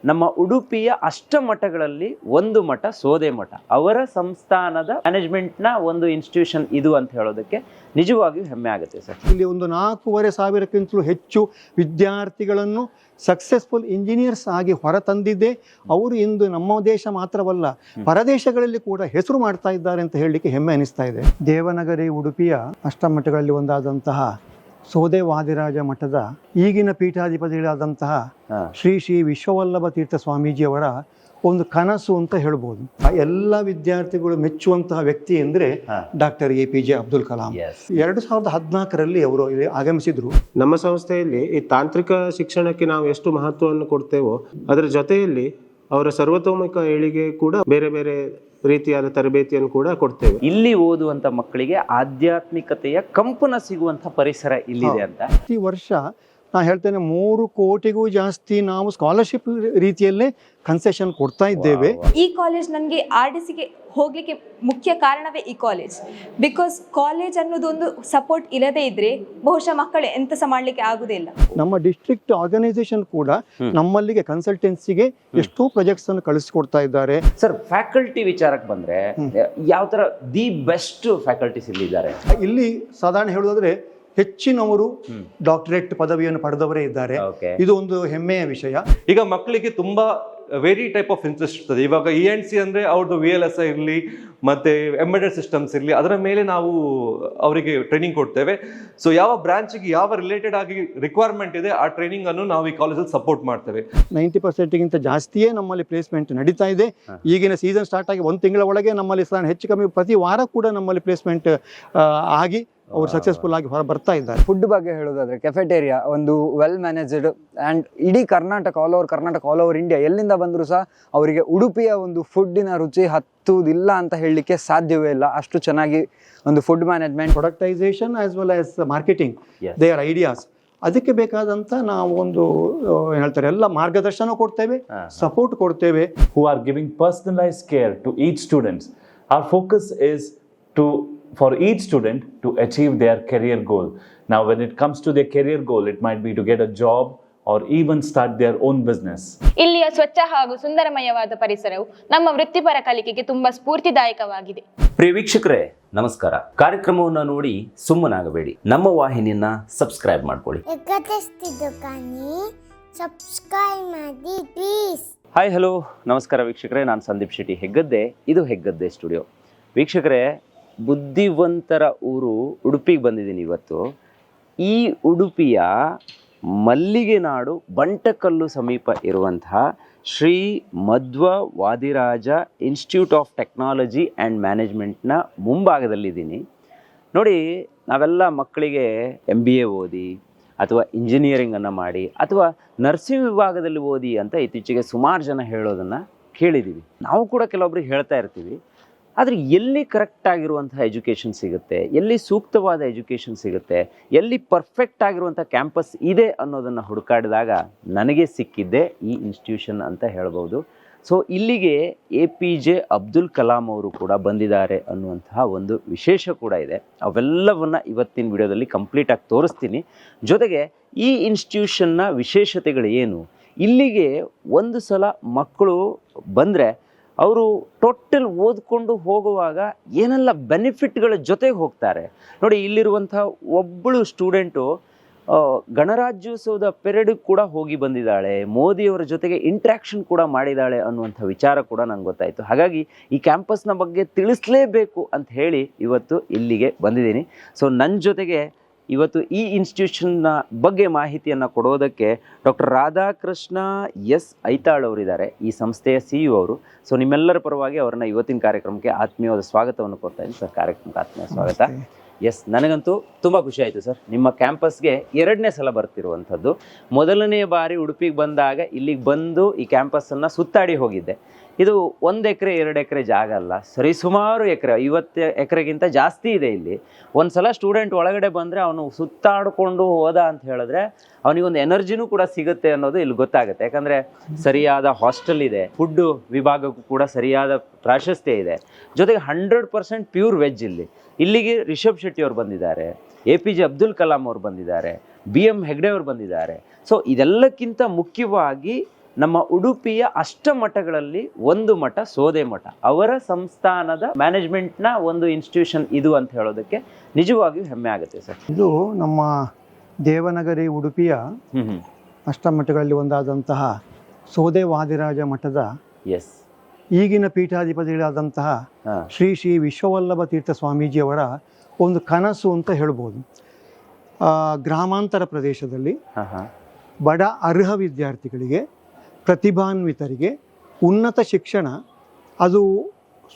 ನಮ್ಮ ಉಡುಪಿಯ ಅಷ್ಟಮಠಗಳಲ್ಲಿ ಒಂದು ಮಠ ಸೋದೆ ಮಠ, ಅವರ ಸಂಸ್ಥಾನದ ಮ್ಯಾನೇಜ್ಮೆಂಟ್ನ ಒಂದು ಇನ್ಸ್ಟಿಟ್ಯೂಷನ್ ಇದು ಅಂತ ಹೇಳೋದಕ್ಕೆ ನಿಜವಾಗಿಯೂ ಹೆಮ್ಮೆ ಆಗುತ್ತೆ ಸರ್. ಇಲ್ಲಿ ಒಂದು 4,500ಕ್ಕಿಂತಲೂ ಹೆಚ್ಚು ವಿದ್ಯಾರ್ಥಿಗಳನ್ನು ಸಕ್ಸಸ್ಫುಲ್ ಇಂಜಿನಿಯರ್ಸ್ ಆಗಿ ಹೊರತಂದಿದ್ದೆ. ಅವರು ಇಂದು ನಮ್ಮ ದೇಶ ಮಾತ್ರವಲ್ಲ, ಪರದೇಶಗಳಲ್ಲಿ ಕೂಡ ಹೆಸರು ಮಾಡ್ತಾ ಇದ್ದಾರೆ ಅಂತ ಹೇಳಲಿಕ್ಕೆ ಹೆಮ್ಮೆ ಅನಿಸ್ತಾ ಇದೆ. ದೇವನಗರಿ ಉಡುಪಿಯ ಅಷ್ಟಮಠಗಳಲ್ಲಿ ಒಂದಾದಂತಹ ಸೋದೆ ವಾದಿರಾಜ ಮಠದ ಈಗಿನ ಪೀಠಾಧಿಪತಿಗಳಾದಂತಹ ಶ್ರೀ ಶ್ರೀ ವಿಶ್ವವಲ್ಲಭ ತೀರ್ಥ ಸ್ವಾಮೀಜಿಯವರ ಒಂದು ಕನಸು ಅಂತ ಹೇಳ್ಬೋದು. ಎಲ್ಲ ವಿದ್ಯಾರ್ಥಿಗಳು ಮೆಚ್ಚುವಂತಹ ವ್ಯಕ್ತಿ ಅಂದರೆ ಡಾಕ್ಟರ್ APJ ಅಬ್ದುಲ್ ಕಲಾಂ. 2014ರಲ್ಲಿ ಅವರು ಇಲ್ಲಿ ಆಗಮಿಸಿದ್ರು. ನಮ್ಮ ಸಂಸ್ಥೆಯಲ್ಲಿ ಈ ತಾಂತ್ರಿಕ ಶಿಕ್ಷಣಕ್ಕೆ ನಾವು ಎಷ್ಟು ಮಹತ್ವವನ್ನು ಕೊಡ್ತೇವೋ ಅದರ ಜೊತೆಯಲ್ಲಿ ಅವರ ಸರ್ವತೋಮುಖ ಏಳಿಗೆ ಕೂಡ ಬೇರೆ ಬೇರೆ ರೀತಿಯಾದ ತರಬೇತಿಯನ್ನು ಕೂಡ ಕೊಡ್ತೇವೆ. ಇಲ್ಲಿ ಓದುವಂತ ಮಕ್ಕಳಿಗೆ ಆಧ್ಯಾತ್ಮಿಕತೆಯ ಕಂಪನ ಸಿಗುವಂತ ಪರಿಸರ ಇಲ್ಲಿದೆ ಅಂತ. ಈ ವರ್ಷ ನಾನು ಹೇಳ್ತೇನೆ 3 ಕೋಟಿಗೂ ಜಾಸ್ತಿ ನಾವು ಸ್ಕಾಲರ್ಶಿಪ್ ರೀತಿಯಲ್ಲೇ ಕನ್ಸೆಷನ್ ಕೊಡ್ತಾ ಇದ್ದೇವೆ. ಈ ಕಾಲೇಜ್ ನನಗೆ RDCಗೆ ಹೋಗ್ಲಿಕ್ಕೆ ಮುಖ್ಯ ಕಾರಣವೇ ಈ ಕಾಲೇಜ್. ಬಿಕಾಸ್ ಕಾಲೇಜ್ ಅನ್ನೋದೊಂದು ಸಪೋರ್ಟ್ ಇಲ್ಲದೇ ಇದ್ರೆ ಬಹುಶಃ ಮಕ್ಕಳು ಎಂತ ಸಹ ಮಾಡ್ಲಿಕ್ಕೆ ಆಗುದಿಲ್ಲ. ನಮ್ಮ ಡಿಸ್ಟ್ರಿಕ್ಟ್ ಆರ್ಗನೈಸೇಷನ್ ಕೂಡ ನಮ್ಮಲ್ಲಿಗೆ ಕನ್ಸಲ್ಟೆನ್ಸಿಗೆ ಎಷ್ಟೋ ಪ್ರಾಜೆಕ್ಟ್ಸ್ ಅನ್ನು ಕಳಿಸಿಕೊಡ್ತಾ ಇದ್ದಾರೆ. ಸರ್, ಫ್ಯಾಕಲ್ಟಿ ವಿಚಾರಕ್ಕೆ ಬಂದ್ರೆ ಯಾವ ತರ ದಿ ಬೆಸ್ಟ್ ಫ್ಯಾಕಲ್ಟೀಸ್ ಇಲ್ಲಿದ್ದಾರೆ? ಇಲ್ಲಿ ಸಾಧಾರಣ ಹೇಳೋದಾದ್ರೆ ಹೆಚ್ಚಿನವರು ಡಾಕ್ಟರೇಟ್ ಪದವಿಯನ್ನು ಪಡೆದವರೇ ಇದ್ದಾರೆ. ಇದು ಒಂದು ಹೆಮ್ಮೆಯ ವಿಷಯ. ಈಗ ಮಕ್ಕಳಿಗೆ ತುಂಬಾ ವೆರಿ ಟೈಪ್ ಆಫ್ ಇಂಟ್ರೆಸ್ಟ್ ಇರ್ತದೆ. ಇವಾಗ ENC ಅಂದ್ರೆ ಅವ್ರದ್ದು VLSI ಇರಲಿ ಮತ್ತೆ ಎಂಬೆಡೆಡ್ ಸಿಸ್ಟಮ್ಸ್ ಇರಲಿ, ಅದರ ಮೇಲೆ ನಾವು ಅವರಿಗೆ ಟ್ರೈನಿಂಗ್ ಕೊಡ್ತೇವೆ. ಸೊ ಯಾವ ಬ್ರಾಂಚ್ಗೆ ಯಾವ ರಿಲೇಟೆಡ್ ಆಗಿ ರಿಕ್ವೈರ್ಮೆಂಟ್ ಇದೆ ಆ ಟ್ರೈನಿಂಗ್ ಅನ್ನು ನಾವು ಈ ಕಾಲೇಜಲ್ಲಿ ಸಪೋರ್ಟ್ ಮಾಡ್ತೇವೆ. 90%ಗಿಂತ ಜಾಸ್ತಿಯೇ ನಮ್ಮಲ್ಲಿ ಪ್ಲೇಸ್ಮೆಂಟ್ ನಡೀತಾ ಇದೆ. ಈಗಿನ ಸೀಸನ್ ಸ್ಟಾರ್ಟ್ ಆಗಿ 1 ತಿಂಗಳ ಒಳಗೆ ನಮ್ಮಲ್ಲಿ ಹೆಚ್ಚು ಕಮ್ಮಿ ಪ್ರತಿ ವಾರ ಕೂಡ ನಮ್ಮಲ್ಲಿ ಪ್ಲೇಸ್ಮೆಂಟ್ ಆಗಿ ಅವರು ಸಕ್ಸಸ್ಫುಲ್ ಆಗಿ ಹೊರ ಬರ್ತಾ ಇದ್ದಾರೆ. ಫುಡ್ ಬಗ್ಗೆ ಹೇಳೋದಾದ್ರೆ ಕೆಫೆಟೇರಿಯಾ ಒಂದು ವೆಲ್ ಮ್ಯಾನೇಜ್ಡ್ ಆ್ಯಂಡ್ ಇಡೀ ಕರ್ನಾಟಕ, ಆಲ್ ಓವರ್ ಇಂಡಿಯಾ ಎಲ್ಲಿಂದ ಬಂದರೂ ಸಹ ಅವರಿಗೆ ಉಡುಪಿಯ ಒಂದು ಫುಡ್ಡಿನ ರುಚಿ ಹತ್ತುವುದಿಲ್ಲ ಅಂತ ಹೇಳಲಿಕ್ಕೆ ಸಾಧ್ಯವೇ ಇಲ್ಲ. ಅಷ್ಟು ಚೆನ್ನಾಗಿ ಒಂದು food management, productisation as well as marketing their ideas, ಅದಕ್ಕೆ ಬೇಕಾದಂತ ನಾವು ಒಂದು ಹೇಳ್ತಾರೆ ಎಲ್ಲ ಮಾರ್ಗದರ್ಶನ ಕೊಡ್ತೇವೆ, ಸಪೋರ್ಟ್ ಕೊಡ್ತೇವೆ. Who are giving personalized care to each student. Our focus is for each student to achieve their career goal. Now when it comes to their career goal, it might be to get a job or even start their own business. ಇಲ್ಲಿಯ ಸ್ವಚ್ಛ ಹಾಗೂ ಸುಂದರಮಯವಾದ ಪರಿಸರವು ನಮ್ಮ ವೃತ್ತಿಪರ ಕಲಿಕೆಗೆ ತುಂಬಾ ಸ್ಫೂರ್ತಿದಾಯಕವಾಗಿದೆ. ಪ್ರಿಯ ವೀಕ್ಷಕರೇ, ನಮಸ್ಕಾರ. ಕಾರ್ಯಕ್ರಮವನ್ನು ನೋಡಿ ಸುಮ್ಮನಾಗಬೇಡಿ, ನಮ್ಮ ವಾಹಿನಿಯನ್ನ ಸಬ್ಸ್ಕ್ರೈಬ್ ಮಾಡ್ಕೊಳ್ಳಿ. ಹಾಯ್, ಹಲೋ, ನಮಸ್ಕಾರ ವೀಕ್ಷಕರೇ. ನಾನು ಸಂದೀಪ್ ಶೆಟ್ಟಿ ಹೆಗ್ಗದ್ದೆ. ಇದು ಹೆಗ್ಗದ್ದೆ ಸ್ಟುಡಿಯೋ. ವೀಕ್ಷಕರೇ, ಬುದ್ಧಿವಂತರ ಊರು ಉಡುಪಿಗೆ ಬಂದಿದ್ದೀನಿ ಇವತ್ತು. ಈ ಉಡುಪಿಯ ಮಲ್ಲಿಗೆ ನಾಡು ಬಂಟಕಲ್ಲು ಸಮೀಪ ಇರುವಂತಹ Shri Madhwa Vadiraja institute of technology and ಮ್ಯಾನೇಜ್ಮೆಂಟ್ನ ಮುಂಭಾಗದಲ್ಲಿದ್ದೀನಿ. ನೋಡಿ, ನಾವೆಲ್ಲ ಮಕ್ಕಳಿಗೆ MBA ಓದಿ ಅಥವಾ ಇಂಜಿನಿಯರಿಂಗನ್ನು ಮಾಡಿ ಅಥವಾ ನರ್ಸಿಂಗ್ ವಿಭಾಗದಲ್ಲಿ ಓದಿ ಅಂತ ಇತ್ತೀಚೆಗೆ ಸುಮಾರು ಜನ ಹೇಳೋದನ್ನು ಕೇಳಿದ್ದೀವಿ. ನಾವು ಕೂಡ ಕೆಲವೊಬ್ರಿಗೆ ಹೇಳ್ತಾ ಇರ್ತೀವಿ. ಆದರೆ ಎಲ್ಲಿ ಕರೆಕ್ಟ್ ಆಗಿರುವಂತಹ ಎಜುಕೇಷನ್ ಸಿಗುತ್ತೆ, ಎಲ್ಲಿ ಸೂಕ್ತವಾದ ಎಜುಕೇಷನ್ ಸಿಗುತ್ತೆ, ಎಲ್ಲಿ ಪರ್ಫೆಕ್ಟ್ ಆಗಿರುವಂಥ ಕ್ಯಾಂಪಸ್ ಇದೆ ಅನ್ನೋದನ್ನು ಹುಡುಕಾಡಿದಾಗ ನನಗೆ ಸಿಕ್ಕಿದ್ದೆ ಈ ಇನ್ಸ್ಟಿಟ್ಯೂಷನ್ ಅಂತ ಹೇಳ್ಬೋದು. ಸೊ ಇಲ್ಲಿಗೆ APJ ಅಬ್ದುಲ್ ಕಲಾಂ ಅವರು ಕೂಡ ಬಂದಿದ್ದಾರೆ ಅನ್ನುವಂತಹ ಒಂದು ವಿಶೇಷ ಕೂಡ ಇದೆ. ಅವೆಲ್ಲವನ್ನು ಇವತ್ತಿನ ವಿಡಿಯೋದಲ್ಲಿ ಕಂಪ್ಲೀಟಾಗಿ ತೋರಿಸ್ತೀನಿ. ಜೊತೆಗೆ ಈ ಇನ್ಸ್ಟಿಟ್ಯೂಷನ್ನ ವಿಶೇಷತೆಗಳು ಏನು, ಇಲ್ಲಿಗೆ ಒಂದು ಸಲ ಮಕ್ಕಳು ಬಂದರೆ ಅವರು ಟೋಟಲ್ ಓದ್ಕೊಂಡು ಹೋಗುವಾಗ ಏನೆಲ್ಲ ಬೆನಿಫಿಟ್ಗಳ ಜೊತೆಗೆ ಹೋಗ್ತಾರೆ. ನೋಡಿ, ಇಲ್ಲಿರುವಂಥ ಒಬ್ಬಳು ಸ್ಟೂಡೆಂಟು ಗಣರಾಜ್ಯೋತ್ಸವದ ಪೆರೇಡಿಗೆ ಕೂಡ ಹೋಗಿ ಬಂದಿದ್ದಾಳೆ, ಮೋದಿಯವರ ಜೊತೆಗೆ ಇಂಟ್ರ್ಯಾಕ್ಷನ್ ಕೂಡ ಮಾಡಿದ್ದಾಳೆ ಅನ್ನುವಂಥ ವಿಚಾರ ಕೂಡ ನಂಗೆ ಗೊತ್ತಾಯಿತು. ಹಾಗಾಗಿ ಈ ಕ್ಯಾಂಪಸ್ನ ಬಗ್ಗೆ ತಿಳಿಸಲೇಬೇಕು ಅಂತ ಹೇಳಿ ಇವತ್ತು ಇಲ್ಲಿಗೆ ಬಂದಿದ್ದೀನಿ. ಸೊ ನನ್ನ ಜೊತೆಗೆ ಇವತ್ತು ಈ ಇನ್ಸ್ಟಿಟ್ಯೂಷನ್ನ ಬಗ್ಗೆ ಮಾಹಿತಿಯನ್ನು ಕೊಡೋದಕ್ಕೆ ಡಾಕ್ಟರ್ ರಾಧಾಕೃಷ್ಣ ಎಸ್ ಐತಾಳ್ ಅವರಿದ್ದಾರೆ, ಈ ಸಂಸ್ಥೆಯ CEO ಅವರು. ಸೊ ನಿಮ್ಮೆಲ್ಲರ ಪರವಾಗಿ ಅವರನ್ನ ಇವತ್ತಿನ ಕಾರ್ಯಕ್ರಮಕ್ಕೆ ಆತ್ಮೀಯವಾದ ಸ್ವಾಗತವನ್ನು ಕೊಡ್ತಾ ಇದ್ದೀನಿ ಸರ್. ಕಾರ್ಯಕ್ರಮಕ್ಕೆ ಆತ್ಮೀಯ ಸ್ವಾಗತ. ಎಸ್, ನನಗಂತೂ ತುಂಬ ಖುಷಿ ಆಯಿತು ಸರ್. ನಿಮ್ಮ ಕ್ಯಾಂಪಸ್ಗೆ 2ನೇ ಸಲ ಬರ್ತಿರುವಂಥದ್ದು. ಮೊದಲನೇ ಬಾರಿ ಉಡುಪಿಗೆ ಬಂದಾಗ ಇಲ್ಲಿಗೆ ಬಂದು ಈ ಕ್ಯಾಂಪಸ್ಸನ್ನು ಸುತ್ತಾಡಿ ಹೋಗಿದ್ದೆ. ಇದು 1 ಎಕರೆ 2 ಎಕರೆ ಜಾಗ ಅಲ್ಲ, ಸರಿಸುಮಾರು ಎಕರೆ, 50 ಎಕರೆಗಿಂತ ಜಾಸ್ತಿ ಇದೆ ಇಲ್ಲಿ. ಒಂದು ಸಲ ಸ್ಟೂಡೆಂಟ್ ಒಳಗಡೆ ಬಂದರೆ ಅವನು ಸುತ್ತಾಡಿಕೊಂಡು ಹೋದ ಅಂತ ಹೇಳಿದ್ರೆ ಅವನಿಗೊಂದು ಎನರ್ಜಿನೂ ಕೂಡ ಸಿಗುತ್ತೆ ಅನ್ನೋದು ಇಲ್ಲಿ ಗೊತ್ತಾಗುತ್ತೆ. ಯಾಕಂದರೆ ಸರಿಯಾದ ಹಾಸ್ಟೆಲ್ ಇದೆ, ಫುಡ್ ವಿಭಾಗಕ್ಕೂ ಕೂಡ ಸರಿಯಾದ ಪ್ರಾಶಸ್ತ್ಯ ಇದೆ. ಜೊತೆಗೆ 100% ಪ್ಯೂರ್ ವೆಜ್. ಇಲ್ಲಿಗೆ ರಿಷಬ್ ಶೆಟ್ಟಿ ಅವರು ಬಂದಿದ್ದಾರೆ, APJ ಅಬ್ದುಲ್ ಕಲಾಂ ಅವರು ಬಂದಿದ್ದಾರೆ, BM ಹೆಗ್ಡೆ ಅವರು ಬಂದಿದ್ದಾರೆ. ಸೊ ಇದೆಲ್ಲಕ್ಕಿಂತ ಮುಖ್ಯವಾಗಿ ನಮ್ಮ ಉಡುಪಿಯ ಅಷ್ಟಮಠಗಳಲ್ಲಿ ಒಂದು ಮಠ ಸೋದೆ ಮಠ, ಅವರ ಸಂಸ್ಥಾನದ ಮ್ಯಾನೇಜ್ಮೆಂಟ್ನ ಒಂದು ಇನ್ಸ್ಟಿಟ್ಯೂಷನ್ ಇದು ಅಂತ ಹೇಳೋದಕ್ಕೆ ನಿಜವಾಗಿಯೂ ಹೆಮ್ಮೆ ಆಗುತ್ತೆ ಸರ್. ಇದು ನಮ್ಮ ದೇವನಗರಿ ಉಡುಪಿಯ ಅಷ್ಟಮಠಗಳಲ್ಲಿ ಒಂದಾದಂತಹ ಸೋದೆ ವಾದಿರಾಜ ಮಠದ ಎಸ್ ಈಗಿನ ಪೀಠಾಧಿಪತಿಗಳಾದಂತಹ ಶ್ರೀ ಶ್ರೀ ವಿಶ್ವವಲ್ಲಭ ತೀರ್ಥ ಸ್ವಾಮೀಜಿಯವರ ಒಂದು ಕನಸು ಅಂತ ಹೇಳ್ಬೋದು. ಗ್ರಾಮಾಂತರ ಪ್ರದೇಶದಲ್ಲಿ ಬಡ ಅರ್ಹ ವಿದ್ಯಾರ್ಥಿಗಳಿಗೆ, ಪ್ರತಿಭಾನ್ವಿತರಿಗೆ ಉನ್ನತ ಶಿಕ್ಷಣ ಅದು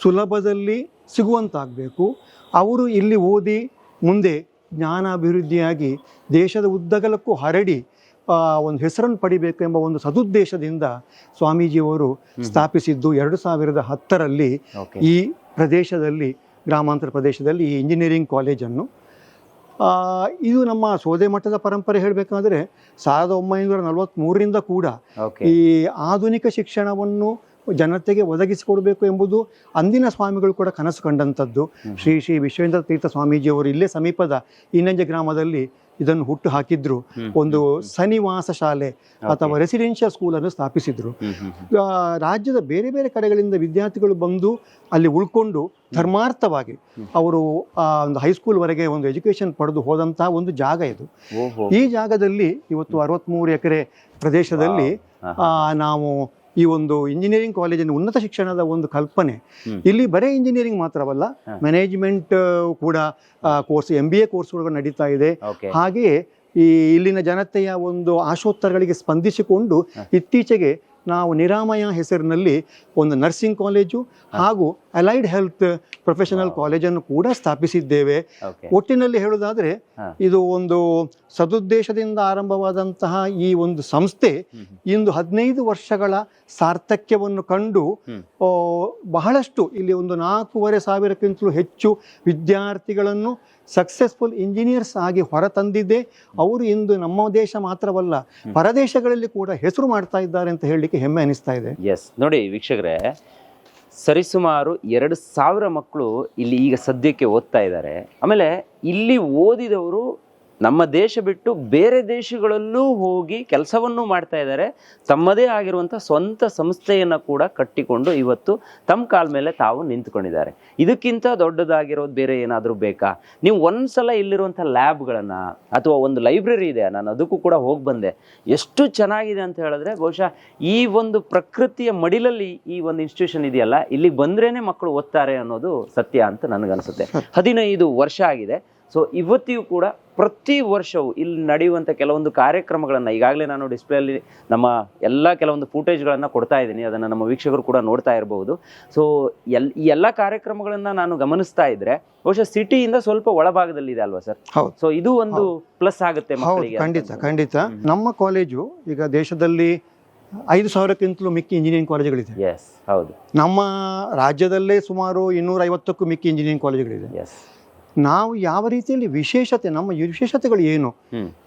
ಸುಲಭದಲ್ಲಿ ಸಿಗುವಂತಾಗಬೇಕು. ಅವರು ಇಲ್ಲಿ ಓದಿ ಮುಂದೆ ಜ್ಞಾನಾಭಿವೃದ್ಧಿಯಾಗಿ ದೇಶದ ಉದ್ದಗಲಕ್ಕೂ ಹರಡಿ ಒಂದು ಹೆಸರನ್ನು ಪಡಿಬೇಕು ಎಂಬ ಒಂದು ಸದುದ್ದೇಶದಿಂದ ಸ್ವಾಮೀಜಿಯವರು ಸ್ಥಾಪಿಸಿದ್ದು 2010ರಲ್ಲಿ ಈ ಪ್ರದೇಶದಲ್ಲಿ, ಗ್ರಾಮಾಂತರ ಪ್ರದೇಶದಲ್ಲಿ ಈ ಇಂಜಿನಿಯರಿಂಗ್ ಕಾಲೇಜನ್ನು. ಇದು ನಮ್ಮ ಸೋದೆ ಮಠದ ಪರಂಪರೆ ಹೇಳಬೇಕಾದ್ರೆ 1943ರಿಂದ ಕೂಡ ಈ ಆಧುನಿಕ ಶಿಕ್ಷಣವನ್ನು ಜನತೆಗೆ ಒದಗಿಸಿಕೊಡಬೇಕು ಎಂಬುದು ಅಂದಿನ ಸ್ವಾಮಿಗಳು ಕೂಡ ಕನಸು ಕಂಡಂಥದ್ದು. ಶ್ರೀ ಶ್ರೀ ವಿಶ್ವೇಂದ್ರ ತೀರ್ಥ ಸ್ವಾಮೀಜಿಯವರು ಇಲ್ಲೇ ಸಮೀಪದ ಇನ್ನಂಜ ಗ್ರಾಮದಲ್ಲಿ ಇದನ್ನು ಹುಟ್ಟು ಹಾಕಿದ್ರು. ಒಂದು ಸನಿವಾಸ ಶಾಲೆ ಅಥವಾ ರೆಸಿಡೆನ್ಷಿಯಲ್ ಸ್ಕೂಲನ್ನು ಸ್ಥಾಪಿಸಿದ್ರು. ರಾಜ್ಯದ ಬೇರೆ ಬೇರೆ ಕಡೆಗಳಿಂದ ವಿದ್ಯಾರ್ಥಿಗಳು ಬಂದು ಅಲ್ಲಿ ಉಳ್ಕೊಂಡು ಧರ್ಮಾರ್ಥವಾಗಿ ಅವರು ಒಂದು ಹೈಸ್ಕೂಲ್ವರೆಗೆ ಒಂದು ಎಜುಕೇಷನ್ ಪಡೆದು ಹೋದಂತಹ ಒಂದು ಜಾಗ ಇದು. ಈ ಜಾಗದಲ್ಲಿ ಇವತ್ತು 63 ಎಕರೆ ಪ್ರದೇಶದಲ್ಲಿ ನಾವು ಈ ಒಂದು ಇಂಜಿನಿಯರಿಂಗ್ ಕಾಲೇಜಿನ ಉನ್ನತ ಶಿಕ್ಷಣದ ಒಂದು ಕಲ್ಪನೆ. ಇಲ್ಲಿ ಬರೀ ಇಂಜಿನಿಯರಿಂಗ್ ಮಾತ್ರವಲ್ಲ, ಮ್ಯಾನೇಜ್ಮೆಂಟ್ ಕೂಡ ಕೋರ್ಸ್, MBA ಕೋರ್ಸ್ಗಳು ನಡೀತಾ ಇದೆ. ಹಾಗೆಯೇ ಈ ಇಲ್ಲಿನ ಜನತೆಯ ಒಂದು ಆಶೋತ್ತರಗಳಿಗೆ ಸ್ಪಂದಿಸಿಕೊಂಡು ಇತ್ತೀಚೆಗೆ ನಾವು ನಿರಾಮಯ ಹೆಸರಿನಲ್ಲಿ ಒಂದು ನರ್ಸಿಂಗ್ ಕಾಲೇಜು ಹಾಗೂ ಅಲೈಡ್ ಹೆಲ್ತ್ ಪ್ರೊಫೆಷನಲ್ ಕಾಲೇಜನ್ನು ಕೂಡ ಸ್ಥಾಪಿಸಿದ್ದೇವೆ. ಒಟ್ಟಿನಲ್ಲಿ ಹೇಳುವುದಾದರೆ ಇದು ಒಂದು ಸದುದ್ದೇಶದಿಂದ ಆರಂಭವಾದಂತಹ ಈ ಒಂದು ಸಂಸ್ಥೆ ಇಂದು 15 ವರ್ಷಗಳ ಸಾರ್ಥಕ್ಯವನ್ನು ಕಂಡು ಬಹಳಷ್ಟು ಇಲ್ಲಿ ಒಂದು 4,500ಕ್ಕಿಂತಲೂ ಹೆಚ್ಚು ವಿದ್ಯಾರ್ಥಿಗಳನ್ನು ಸಕ್ಸಸ್ಫುಲ್ ಇಂಜಿನಿಯರ್ಸ್ ಆಗಿ ಹೊರತಂದಿದೆ. ಅವರು ಇಂದು ನಮ್ಮ ದೇಶ ಮಾತ್ರವಲ್ಲ, ಪರದೇಶಗಳಲ್ಲಿ ಕೂಡ ಹೆಸರು ಮಾಡ್ತಾ ಇದ್ದಾರೆ ಅಂತ ಹೇಳಲಿಕ್ಕೆ ಹೆಮ್ಮೆ ಅನಿಸ್ತಾ ಇದೆ. ಎಸ್, ನೋಡಿ ವೀಕ್ಷಕರೇ, ಸರಿಸುಮಾರು 2,000 ಮಕ್ಕಳು ಇಲ್ಲಿ ಈಗ ಸದ್ಯಕ್ಕೆ ಓದ್ತಾ ಇದ್ದಾರೆ. ಆಮೇಲೆ ಇಲ್ಲಿ ಓದಿದವರು ನಮ್ಮ ದೇಶ ಬಿಟ್ಟು ಬೇರೆ ದೇಶಗಳಲ್ಲೂ ಹೋಗಿ ಕೆಲಸವನ್ನು ಮಾಡ್ತಾ ಇದ್ದಾರೆ. ತಮ್ಮದೇ ಆಗಿರುವಂಥ ಸ್ವಂತ ಸಂಸ್ಥೆಯನ್ನು ಕೂಡ ಕಟ್ಟಿಕೊಂಡು ಇವತ್ತು ತಮ್ಮ ಕಾಲ ಮೇಲೆ ತಾವು ನಿಂತ್ಕೊಂಡಿದ್ದಾರೆ. ಇದಕ್ಕಿಂತ ದೊಡ್ಡದಾಗಿರೋದು ಬೇರೆ ಏನಾದರೂ ಬೇಕಾ? ನೀವು ಒಂದ್ಸಲ ಇಲ್ಲಿರುವಂಥ ಲ್ಯಾಬ್ಗಳನ್ನು ಅಥವಾ ಒಂದು ಲೈಬ್ರರಿ ಇದೆ, ನಾನು ಅದಕ್ಕೂ ಕೂಡ ಹೋಗಿ ಬಂದೆ. ಎಷ್ಟು ಚೆನ್ನಾಗಿದೆ ಅಂತ ಹೇಳಿದ್ರೆ, ಬಹುಶಃ ಈ ಒಂದು ಪ್ರಕೃತಿಯ ಮಡಿಲಲ್ಲಿ ಈ ಒಂದು ಇನ್ಸ್ಟಿಟ್ಯೂಷನ್ ಇದೆಯಲ್ಲ, ಇಲ್ಲಿಗೆ ಬಂದ್ರೇನೆ ಮಕ್ಕಳು ಓದ್ತಾರೆ ಅನ್ನೋದು ಸತ್ಯ ಅಂತ ನನಗನ್ಸುತ್ತೆ. 15 ವರ್ಷ ಆಗಿದೆ. ಸೊ ಇವತ್ತಿಗೂ ಕೂಡ ಪ್ರತಿ ವರ್ಷವೂ ಇಲ್ಲಿ ನಡೆಯುವಂಥ ಕೆಲವೊಂದು ಕಾರ್ಯಕ್ರಮಗಳನ್ನು ಈಗಾಗಲೇ ನಾನು ಡಿಸ್ಪ್ಲೇಯಲ್ಲಿ ನಮ್ಮ ಎಲ್ಲ ಕೆಲವೊಂದು ಫೂಟೇಜ್ಗಳನ್ನು ಕೊಡ್ತಾ ಇದ್ದೀನಿ. ಅದನ್ನು ನಮ್ಮ ವೀಕ್ಷಕರು ಕೂಡ ನೋಡ್ತಾ ಇರಬಹುದು. ಸೊ ಈ ಎಲ್ಲ ಕಾರ್ಯಕ್ರಮಗಳನ್ನು ನಾನು ಗಮನಿಸ್ತಾ ಇದ್ರೆ ಬಹುಶಃ ಸಿಟಿಯಿಂದ ಸ್ವಲ್ಪ ಒಳಭಾಗದಲ್ಲಿದೆ ಅಲ್ವಾ ಸರ್? ಹೌದು. ಸೊ ಇದು ಒಂದು ಪ್ಲಸ್ ಆಗುತ್ತೆ ಮಕ್ಕಳಿಗೆ. ಖಂಡಿತ. ನಮ್ಮ ಕಾಲೇಜು ಈಗ ದೇಶದಲ್ಲಿ 5,000ಕ್ಕಿಂತಲೂ ಮಿಕ್ಕಿ ಇಂಜಿನಿಯರಿಂಗ್ ಕಾಲೇಜುಗಳಿದೆ. ಎಸ್, ಹೌದು. ನಮ್ಮ ರಾಜ್ಯದಲ್ಲೇ ಸುಮಾರು 250ಕ್ಕೂ ಮಿಕ್ಕಿ ಇಂಜಿನಿಯರಿಂಗ್ ಕಾಲೇಜುಗಳಿದೆ. ಎಸ್, ನಾವು ಯಾವ ರೀತಿಯಲ್ಲಿ ವಿಶೇಷತೆ, ನಮ್ಮ ವಿಶೇಷತೆಗಳು ಏನು,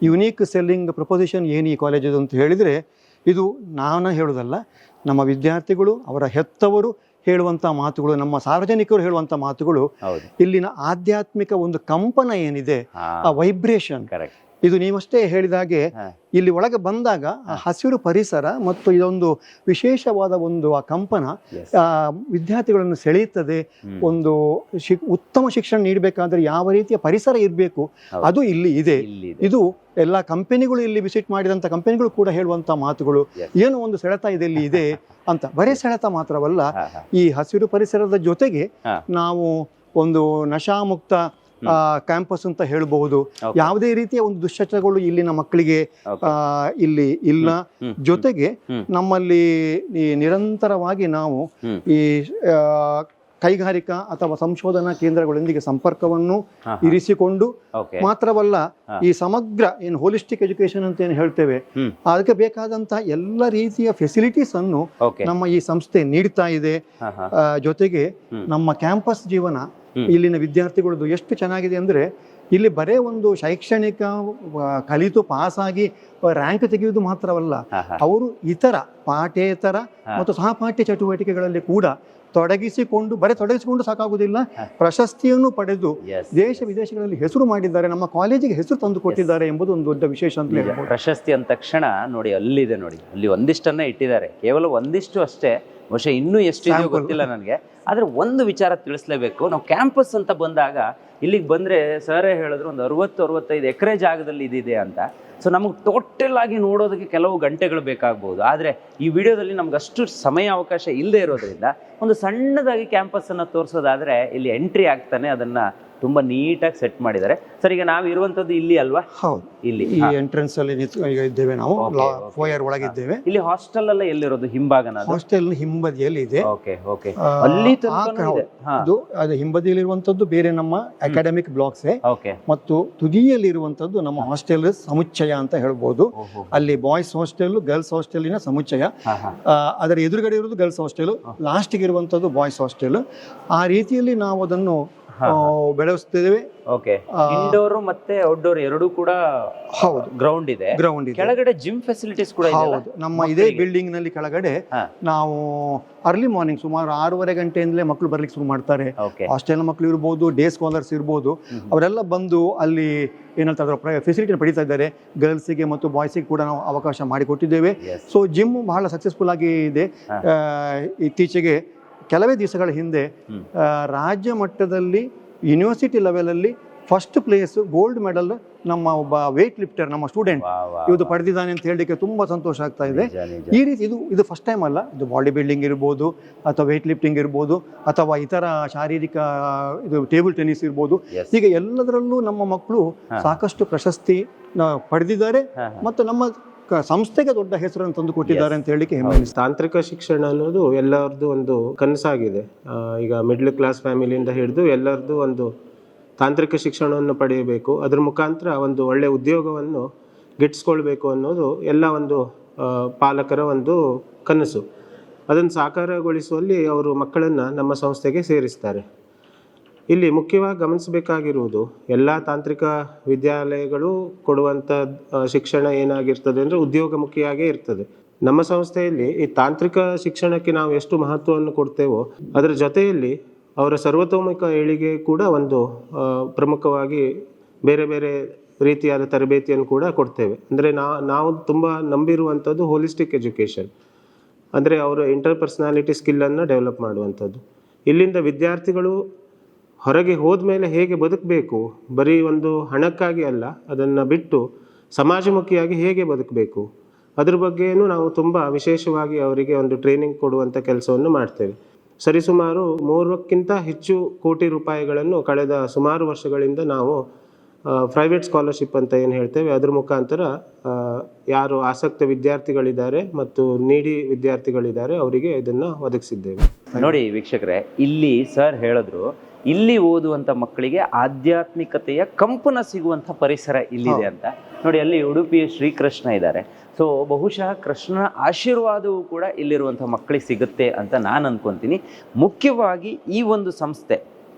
ಯುನೀಕ್ ಸೆಲ್ಲಿಂಗ್ ಪ್ರಪೋಸಿಷನ್ ಏನು ಈ ಕಾಲೇಜದು ಅಂತ ಹೇಳಿದರೆ, ಇದು ನಾನು ಹೇಳೋದಲ್ಲ, ನಮ್ಮ ವಿದ್ಯಾರ್ಥಿಗಳು, ಅವರ ಹೆತ್ತವರು ಹೇಳುವಂಥ ಮಾತುಗಳು, ನಮ್ಮ ಸಾರ್ವಜನಿಕರು ಹೇಳುವಂಥ ಮಾತುಗಳು. ಇಲ್ಲಿನ ಆಧ್ಯಾತ್ಮಿಕ ಒಂದು ಕಂಪನ ಏನಿದೆ, ಆ ವೈಬ್ರೇಷನ್, ಇದು ನೀವಷ್ಟೇ ಹೇಳಿದಾಗೆ ಇಲ್ಲಿ ಒಳಗೆ ಬಂದಾಗ ಆ ಹಸಿರು ಪರಿಸರ ಮತ್ತು ಇದೊಂದು ವಿಶೇಷವಾದ ಒಂದು ಆ ಕಂಪನ ವಿದ್ಯಾರ್ಥಿಗಳನ್ನು ಸೆಳೆಯುತ್ತದೆ. ಒಂದು ಉತ್ತಮ ಶಿಕ್ಷಣ ನೀಡಬೇಕಾದ್ರೆ ಯಾವ ರೀತಿಯ ಪರಿಸರ ಇರಬೇಕು ಅದು ಇಲ್ಲಿ ಇದೆ. ಇದು ಎಲ್ಲ ಕಂಪನಿಗಳು ಇಲ್ಲಿ ವಿಸಿಟ್ ಮಾಡಿದಂಥ ಕಂಪನಿಗಳು ಕೂಡ ಹೇಳುವಂಥ ಮಾತುಗಳು. ಏನೋ ಒಂದು ಸೆಳೆತ ಇದೆ ಇಲ್ಲಿ ಇದೆ ಅಂತ. ಬರೀ ಸೆಳೆತ ಮಾತ್ರವಲ್ಲ, ಈ ಹಸಿರು ಪರಿಸರದ ಜೊತೆಗೆ ನಾವು ಒಂದು ನಶಾಮುಕ್ತ ಕ್ಯಾಂಪಸ್ ಅಂತ ಹೇಳಬಹುದು. ಯಾವುದೇ ರೀತಿಯ ಒಂದು ದುಶ್ಚಟಗಳು ಇಲ್ಲಿನ ಮಕ್ಕಳಿಗೆ ಇಲ್ಲಿ ಇಲ್ಲ. ಜೊತೆಗೆ ನಮ್ಮಲ್ಲಿ ಈ ನಿರಂತರವಾಗಿ ನಾವು ಈ ಕೈಗಾರಿಕಾ ಅಥವಾ ಸಂಶೋಧನಾ ಕೇಂದ್ರಗಳೊಂದಿಗೆ ಸಂಪರ್ಕವನ್ನು ಇರಿಸಿಕೊಂಡು ಮಾತ್ರವಲ್ಲ, ಈ ಸಮಗ್ರ ಏನು ಹೋಲಿಸ್ಟಿಕ್ ಎಜುಕೇಶನ್ ಅಂತ ಏನು ಹೇಳ್ತೇವೆ, ಅದಕ್ಕೆ ಬೇಕಾದಂತಹ ಎಲ್ಲ ರೀತಿಯ ಫೆಸಿಲಿಟೀಸ್ ಅನ್ನು ನಮ್ಮ ಈ ಸಂಸ್ಥೆ ನೀಡ್ತಾ ಇದೆ. ಜೊತೆಗೆ ನಮ್ಮ ಕ್ಯಾಂಪಸ್ ಜೀವನ ಇಲ್ಲಿನ ವಿದ್ಯಾರ್ಥಿಗಳದ್ದು ಎಷ್ಟು ಚೆನ್ನಾಗಿದೆ ಅಂದ್ರೆ, ಇಲ್ಲಿ ಬರೇ ಒಂದು ಶೈಕ್ಷಣಿಕ ಕಲಿತು ಪಾಸಾಗಿ ರ್ಯಾಂಕ್ ತೆಗೆಯುವುದು ಮಾತ್ರವಲ್ಲ, ಅವರು ಇತರ ಪಾಠೇತರ ಮತ್ತು ಸಹಪಾಠ್ಯ ಚಟುವಟಿಕೆಗಳಲ್ಲಿ ಕೂಡ ತೊಡಗಿಸಿಕೊಂಡು ಸಾಕಾಗುವುದಿಲ್ಲ, ಪ್ರಶಸ್ತಿಯನ್ನು ಪಡೆದು ದೇಶ ವಿದೇಶಗಳಲ್ಲಿ ಹೆಸರು ಮಾಡಿದ್ದಾರೆ, ನಮ್ಮ ಕಾಲೇಜಿಗೆ ಹೆಸರು ತಂದು ಕೊಟ್ಟಿದ್ದಾರೆ ಎಂಬುದು ಒಂದು ದೊಡ್ಡ ವಿಶೇಷ ಅಂತ ಹೇಳ್ಬೋದು. ಪ್ರಶಸ್ತಿ ಅಂದ ತಕ್ಷಣ ನೋಡಿ ಅಲ್ಲಿದೆ, ನೋಡಿ ಅಲ್ಲಿ ಒಂದಿಷ್ಟನ್ನ ಇಟ್ಟಿದ್ದಾರೆ, ಕೇವಲ ಒಂದಿಷ್ಟು ಅಷ್ಟೇ, ಬಹುಶಃ ಇನ್ನೂ ಎಷ್ಟಿದೆಯೋ ಗೊತ್ತಿಲ್ಲ ನನಗೆ. ಆದರೆ ಒಂದು ವಿಚಾರ ತಿಳಿಸ್ಲೇಬೇಕು, ನಾವು ಕ್ಯಾಂಪಸ್ ಅಂತ ಬಂದಾಗ ಇಲ್ಲಿಗೆ ಬಂದರೆ ಸರೇ ಹೇಳಿದ್ರು ಒಂದು 60-65 ಎಕರೆ ಜಾಗದಲ್ಲಿ ಇದಿದೆ ಅಂತ. ಸೊ ನಮಗೆ ಟೋಟಲ್ ಆಗಿ ನೋಡೋದಕ್ಕೆ ಕೆಲವು ಗಂಟೆಗಳು ಬೇಕಾಗ್ಬೋದು, ಆದರೆ ಈ ವಿಡಿಯೋದಲ್ಲಿ ನಮ್ಗೆ ಅಷ್ಟು ಸಮಯ ಅವಕಾಶ ಇಲ್ಲದೆ ಇರೋದ್ರಿಂದ ಒಂದು ಸಣ್ಣದಾಗಿ ಕ್ಯಾಂಪಸ್ಸನ್ನು ತೋರಿಸೋದಾದರೆ ಇಲ್ಲಿ ಎಂಟ್ರಿ ಆಗ್ತಾನೆ ಅದನ್ನು ತುಂಬ ನೀಟಾಗಿ ಸೆಟ್ ಮಾಡಿದ್ದಾರೆ. ಸರ್, ಈಗ ನಾವು ಇರುವಂತದ್ದು ಇಲ್ಲಿ ಅಲ್ವಾ? ಹೌದು, ಇಲ್ಲಿ ಈ ಎಂಟ್ರೆನ್ಸ್ ಅಲ್ಲಿ ಈಗ ಇದ್ದೇವೆ ನಾವು, ಫೋಯರ್ ಒಳಗಿದ್ದೇವೆ. ಇಲ್ಲಿ ಹಾಸ್ಟೆಲ್ ಎಲ್ಲ ಎಲ್ಲಿರೋದು? ಹಿಂಭಾಗನ? ಹಾಸ್ಟೆಲ್ ಹಿಂಬದಿಯಲ್ಲಿ ಇದೆ. ಅಲ್ಲಿ ಅದು ಹಿಂಬದಿಯಲ್ಲಿರುವಂತದ್ದು ಬೇರೆ ನಮ್ಮ ಅಕಾಡೆಮಿಕ್ ಬ್ಲಾಕ್ಸ್, ಮತ್ತು ತುದಿಯಲ್ಲಿ ಇರುವಂತದ್ದು ನಮ್ಮ ಹಾಸ್ಟೆಲ್ ಸಮುಚ್ಚಯ ಅಂತ ಹೇಳ್ಬೋದು. ಅಲ್ಲಿ ಬಾಯ್ಸ್ ಹಾಸ್ಟೆಲ್, ಗರ್ಲ್ಸ್ ಹಾಸ್ಟೆಲಿನ ಸಮುಚ್ಚಯ. ಅದರ ಎದುರುಗಡೆ ಇರುವುದು ಗರ್ಲ್ಸ್ ಹಾಸ್ಟೆಲ್, ಲಾಸ್ಟ್ಗೆ ಇರುವಂತದ್ದು ಬಾಯ್ಸ್ ಹಾಸ್ಟೆಲ್. ಆ ರೀತಿಯಲ್ಲಿ ನಾವು ಅದನ್ನು ಬೆಳೆಸುತ್ತಿದ್ದೇವೆ. ಇಂಡೋರ್ ಮತ್ತೆ ಔಟ್ಡೋರ್ ಎರಡೂ ಕೂಡ. ಹೌದು, ಗ್ರೌಂಡ್ ಇದೆ. ಕೆಳಗಡೆ ಜಿಮ್ ಫೆಸಿಲಿಟೀಸ್ ಕೂಡ ಇದೆ. ಹೌದು, ನಮ್ಮ ಇದೇ ಬಿಲ್ಡಿಂಗ್ ನಲ್ಲಿ ಕೆಳಗಡೆ ನಾವು ಅರ್ಲಿ ಮಾರ್ನಿಂಗ್ ಸುಮಾರು 6:30 ಗಂಟೆಯಿಂದಲೇ ಮಕ್ಕಳು ಬರ್ಲಿಕ್ಕೆ ಶುರು ಮಾಡ್ತಾರೆ. ಹಾಸ್ಟೆಲ್ ಮಕ್ಕಳು ಇರ್ಬೋದು, ಡೇ ಸ್ಕಾಲರ್ಸ್ ಇರ್ಬೋದು, ಅವರೆಲ್ಲ ಬಂದು ಅಲ್ಲಿ ಏನಂತ ಫೆಸಿಲಿಟಿ ಪಡಿತಾ ಇದ್ದಾರೆ. ಗರ್ಲ್ಸಿಗೆ ಮತ್ತು ಬಾಯ್ಸಿಗೆ ಕೂಡ ನಾವು ಅವಕಾಶ ಮಾಡಿಕೊಟ್ಟಿದ್ದೇವೆ. ಸೊ ಜಿಮ್ ಬಹಳ ಸಕ್ಸಸ್ಫುಲ್ ಆಗಿ ಇದೆ. ಇತ್ತೀಚೆಗೆ ಕೆಲವೇ ದಿವಸಗಳ ಹಿಂದೆ ರಾಜ್ಯ ಮಟ್ಟದಲ್ಲಿ ಯೂನಿವರ್ಸಿಟಿ ಲೆವೆಲಲ್ಲಿ ಫಸ್ಟ್ ಪ್ಲೇಸ್ ಗೋಲ್ಡ್ ಮೆಡಲ್ ನಮ್ಮ ಒಬ್ಬ ವೇಟ್ ಲಿಫ್ಟರ್, ನಮ್ಮ ಸ್ಟೂಡೆಂಟ್ ಇವತ್ತು ಪಡೆದಿದ್ದಾನೆ ಅಂತ ಹೇಳಲಿಕ್ಕೆ ತುಂಬಾ ಸಂತೋಷ ಆಗ್ತಾ ಇದೆ. ಈ ರೀತಿ ಇದು ಫಸ್ಟ್ ಟೈಮ್ ಅಲ್ಲ, ಇದು ಬಾಡಿ ಬಿಲ್ಡಿಂಗ್ ಇರ್ಬೋದು, ಅಥವಾ ವೇಟ್ ಲಿಫ್ಟಿಂಗ್ ಇರ್ಬೋದು, ಅಥವಾ ಇತರ ಶಾರೀರಿಕ ಇದು ಟೇಬಲ್ ಟೆನ್ನಿಸ್ ಇರ್ಬೋದು. ಈಗ ಎಲ್ಲದರಲ್ಲೂ ನಮ್ಮ ಮಕ್ಕಳು ಸಾಕಷ್ಟು ಪ್ರಶಸ್ತಿ ಪಡೆದಿದ್ದಾರೆ ಮತ್ತು ನಮ್ಮ ಸಂಸ್ಥೆಗೆ ದೊಡ್ಡ ಹೆಸರನ್ನು ತಂದು ಕೊಟ್ಟಿದ್ದಾರೆ ಅಂತ ಹೇಳಿಕ್ಕೆ ಹೆಮ್ಮೆ. ತಾಂತ್ರಿಕ ಶಿಕ್ಷಣ ಅನ್ನೋದು ಎಲ್ಲರದ್ದು ಒಂದು ಕನಸಾಗಿದೆ. ಈಗ ಮಿಡ್ಲ್ ಕ್ಲಾಸ್ ಫ್ಯಾಮಿಲಿಯಿಂದ ಹಿಡಿದು ಎಲ್ಲರದ್ದು ಒಂದು ತಾಂತ್ರಿಕ ಶಿಕ್ಷಣವನ್ನು ಪಡೆಯಬೇಕು, ಅದರ ಮುಖಾಂತರ ಒಂದು ಒಳ್ಳೆಯ ಉದ್ಯೋಗವನ್ನು ಗಿಟ್ಟಿಸ್ಕೊಳ್ಬೇಕು ಅನ್ನೋದು ಎಲ್ಲ ಒಂದು ಪಾಲಕರ ಒಂದು ಕನಸು. ಅದನ್ನು ಸಾಕಾರಗೊಳಿಸುವಲ್ಲಿ ಅವರು ಮಕ್ಕಳನ್ನು ನಮ್ಮ ಸಂಸ್ಥೆಗೆ ಸೇರಿಸ್ತಾರೆ. ಇಲ್ಲಿ ಮುಖ್ಯವಾಗಿ ಗಮನಿಸಬೇಕಾಗಿರುವುದು, ಎಲ್ಲ ತಾಂತ್ರಿಕ ವಿದ್ಯಾಲಯಗಳು ಕೊಡುವಂಥ ಶಿಕ್ಷಣ ಏನಾಗಿರ್ತದೆ ಅಂದರೆ ಉದ್ಯೋಗಮುಖಿಯಾಗೇ ಇರ್ತದೆ. ನಮ್ಮ ಸಂಸ್ಥೆಯಲ್ಲಿ ಈ ತಾಂತ್ರಿಕ ಶಿಕ್ಷಣಕ್ಕೆ ನಾವು ಎಷ್ಟು ಮಹತ್ವವನ್ನು ಕೊಡ್ತೇವೋ ಅದರ ಜೊತೆಯಲ್ಲಿ ಅವರ ಸರ್ವತೋಮುಖ ಏಳಿಗೆ ಕೂಡ ಒಂದು ಪ್ರಮುಖವಾಗಿ ಬೇರೆ ಬೇರೆ ರೀತಿಯಾದ ತರಬೇತಿಯನ್ನು ಕೂಡ ಕೊಡ್ತೇವೆ. ಅಂದರೆ ನಾವು ತುಂಬ ನಂಬಿರುವಂಥದ್ದು ಹೋಲಿಸ್ಟಿಕ್ ಎಜುಕೇಷನ್, ಅಂದರೆ ಅವರ ಇಂಟರ್ಪರ್ಸನಾಲಿಟಿ ಸ್ಕಿಲ್ಲನ್ನು ಡೆವಲಪ್ ಮಾಡುವಂಥದ್ದು. ಇಲ್ಲಿಂದ ವಿದ್ಯಾರ್ಥಿಗಳು ಹೊರಗೆ ಹೋದ್ಮೇಲೆ ಹೇಗೆ ಬದುಕಬೇಕು, ಬರೀ ಒಂದು ಹಣಕ್ಕಾಗಿ ಅಲ್ಲ, ಅದನ್ನು ಬಿಟ್ಟು ಸಮಾಜಮುಖಿಯಾಗಿ ಹೇಗೆ ಬದುಕಬೇಕು ಅದ್ರ ಬಗ್ಗೆಯೂ ನಾವು ತುಂಬ ವಿಶೇಷವಾಗಿ ಅವರಿಗೆ ಒಂದು ಟ್ರೈನಿಂಗ್ ಕೊಡುವಂಥ ಕೆಲಸವನ್ನು ಮಾಡ್ತೇವೆ. ಸರಿಸುಮಾರು 3ಕ್ಕಿಂತ ಹೆಚ್ಚು ಕೋಟಿ ರೂಪಾಯಿಗಳನ್ನು ಕಳೆದ ಸುಮಾರು ವರ್ಷಗಳಿಂದ ನಾವು ಪ್ರೈವೇಟ್ ಸ್ಕಾಲರ್ಶಿಪ್ ಅಂತ ಏನು ಹೇಳ್ತೇವೆ ಅದ್ರ ಮುಖಾಂತರ ಯಾರು ಆಸಕ್ತ ವಿದ್ಯಾರ್ಥಿಗಳಿದ್ದಾರೆ ಮತ್ತು ನೀಡಿ ವಿದ್ಯಾರ್ಥಿಗಳಿದ್ದಾರೆ ಅವರಿಗೆ ಇದನ್ನು ಒದಗಿಸಿದ್ದೇವೆ. ನೋಡಿ ವೀಕ್ಷಕರೇ, ಇಲ್ಲಿ ಸರ್ ಹೇಳಿದ್ರು, ಇಲ್ಲಿ ಓದುವಂಥ ಮಕ್ಕಳಿಗೆ ಆಧ್ಯಾತ್ಮಿಕತೆಯ ಕಂಪನ ಸಿಗುವಂಥ ಪರಿಸರ ಇಲ್ಲಿದೆ ಅಂತ. ನೋಡಿ, ಅಲ್ಲಿ ಉಡುಪಿಯ ಶ್ರೀಕೃಷ್ಣ ಇದ್ದಾರೆ. ಸೊ ಬಹುಶಃ ಕೃಷ್ಣನ ಆಶೀರ್ವಾದವೂ ಕೂಡ ಇಲ್ಲಿರುವಂಥ ಮಕ್ಕಳಿಗೆ ಸಿಗುತ್ತೆ ಅಂತ ನಾನು ಅನ್ಕೊತೀನಿ. ಮುಖ್ಯವಾಗಿ ಈ ಒಂದು ಸಂಸ್ಥೆ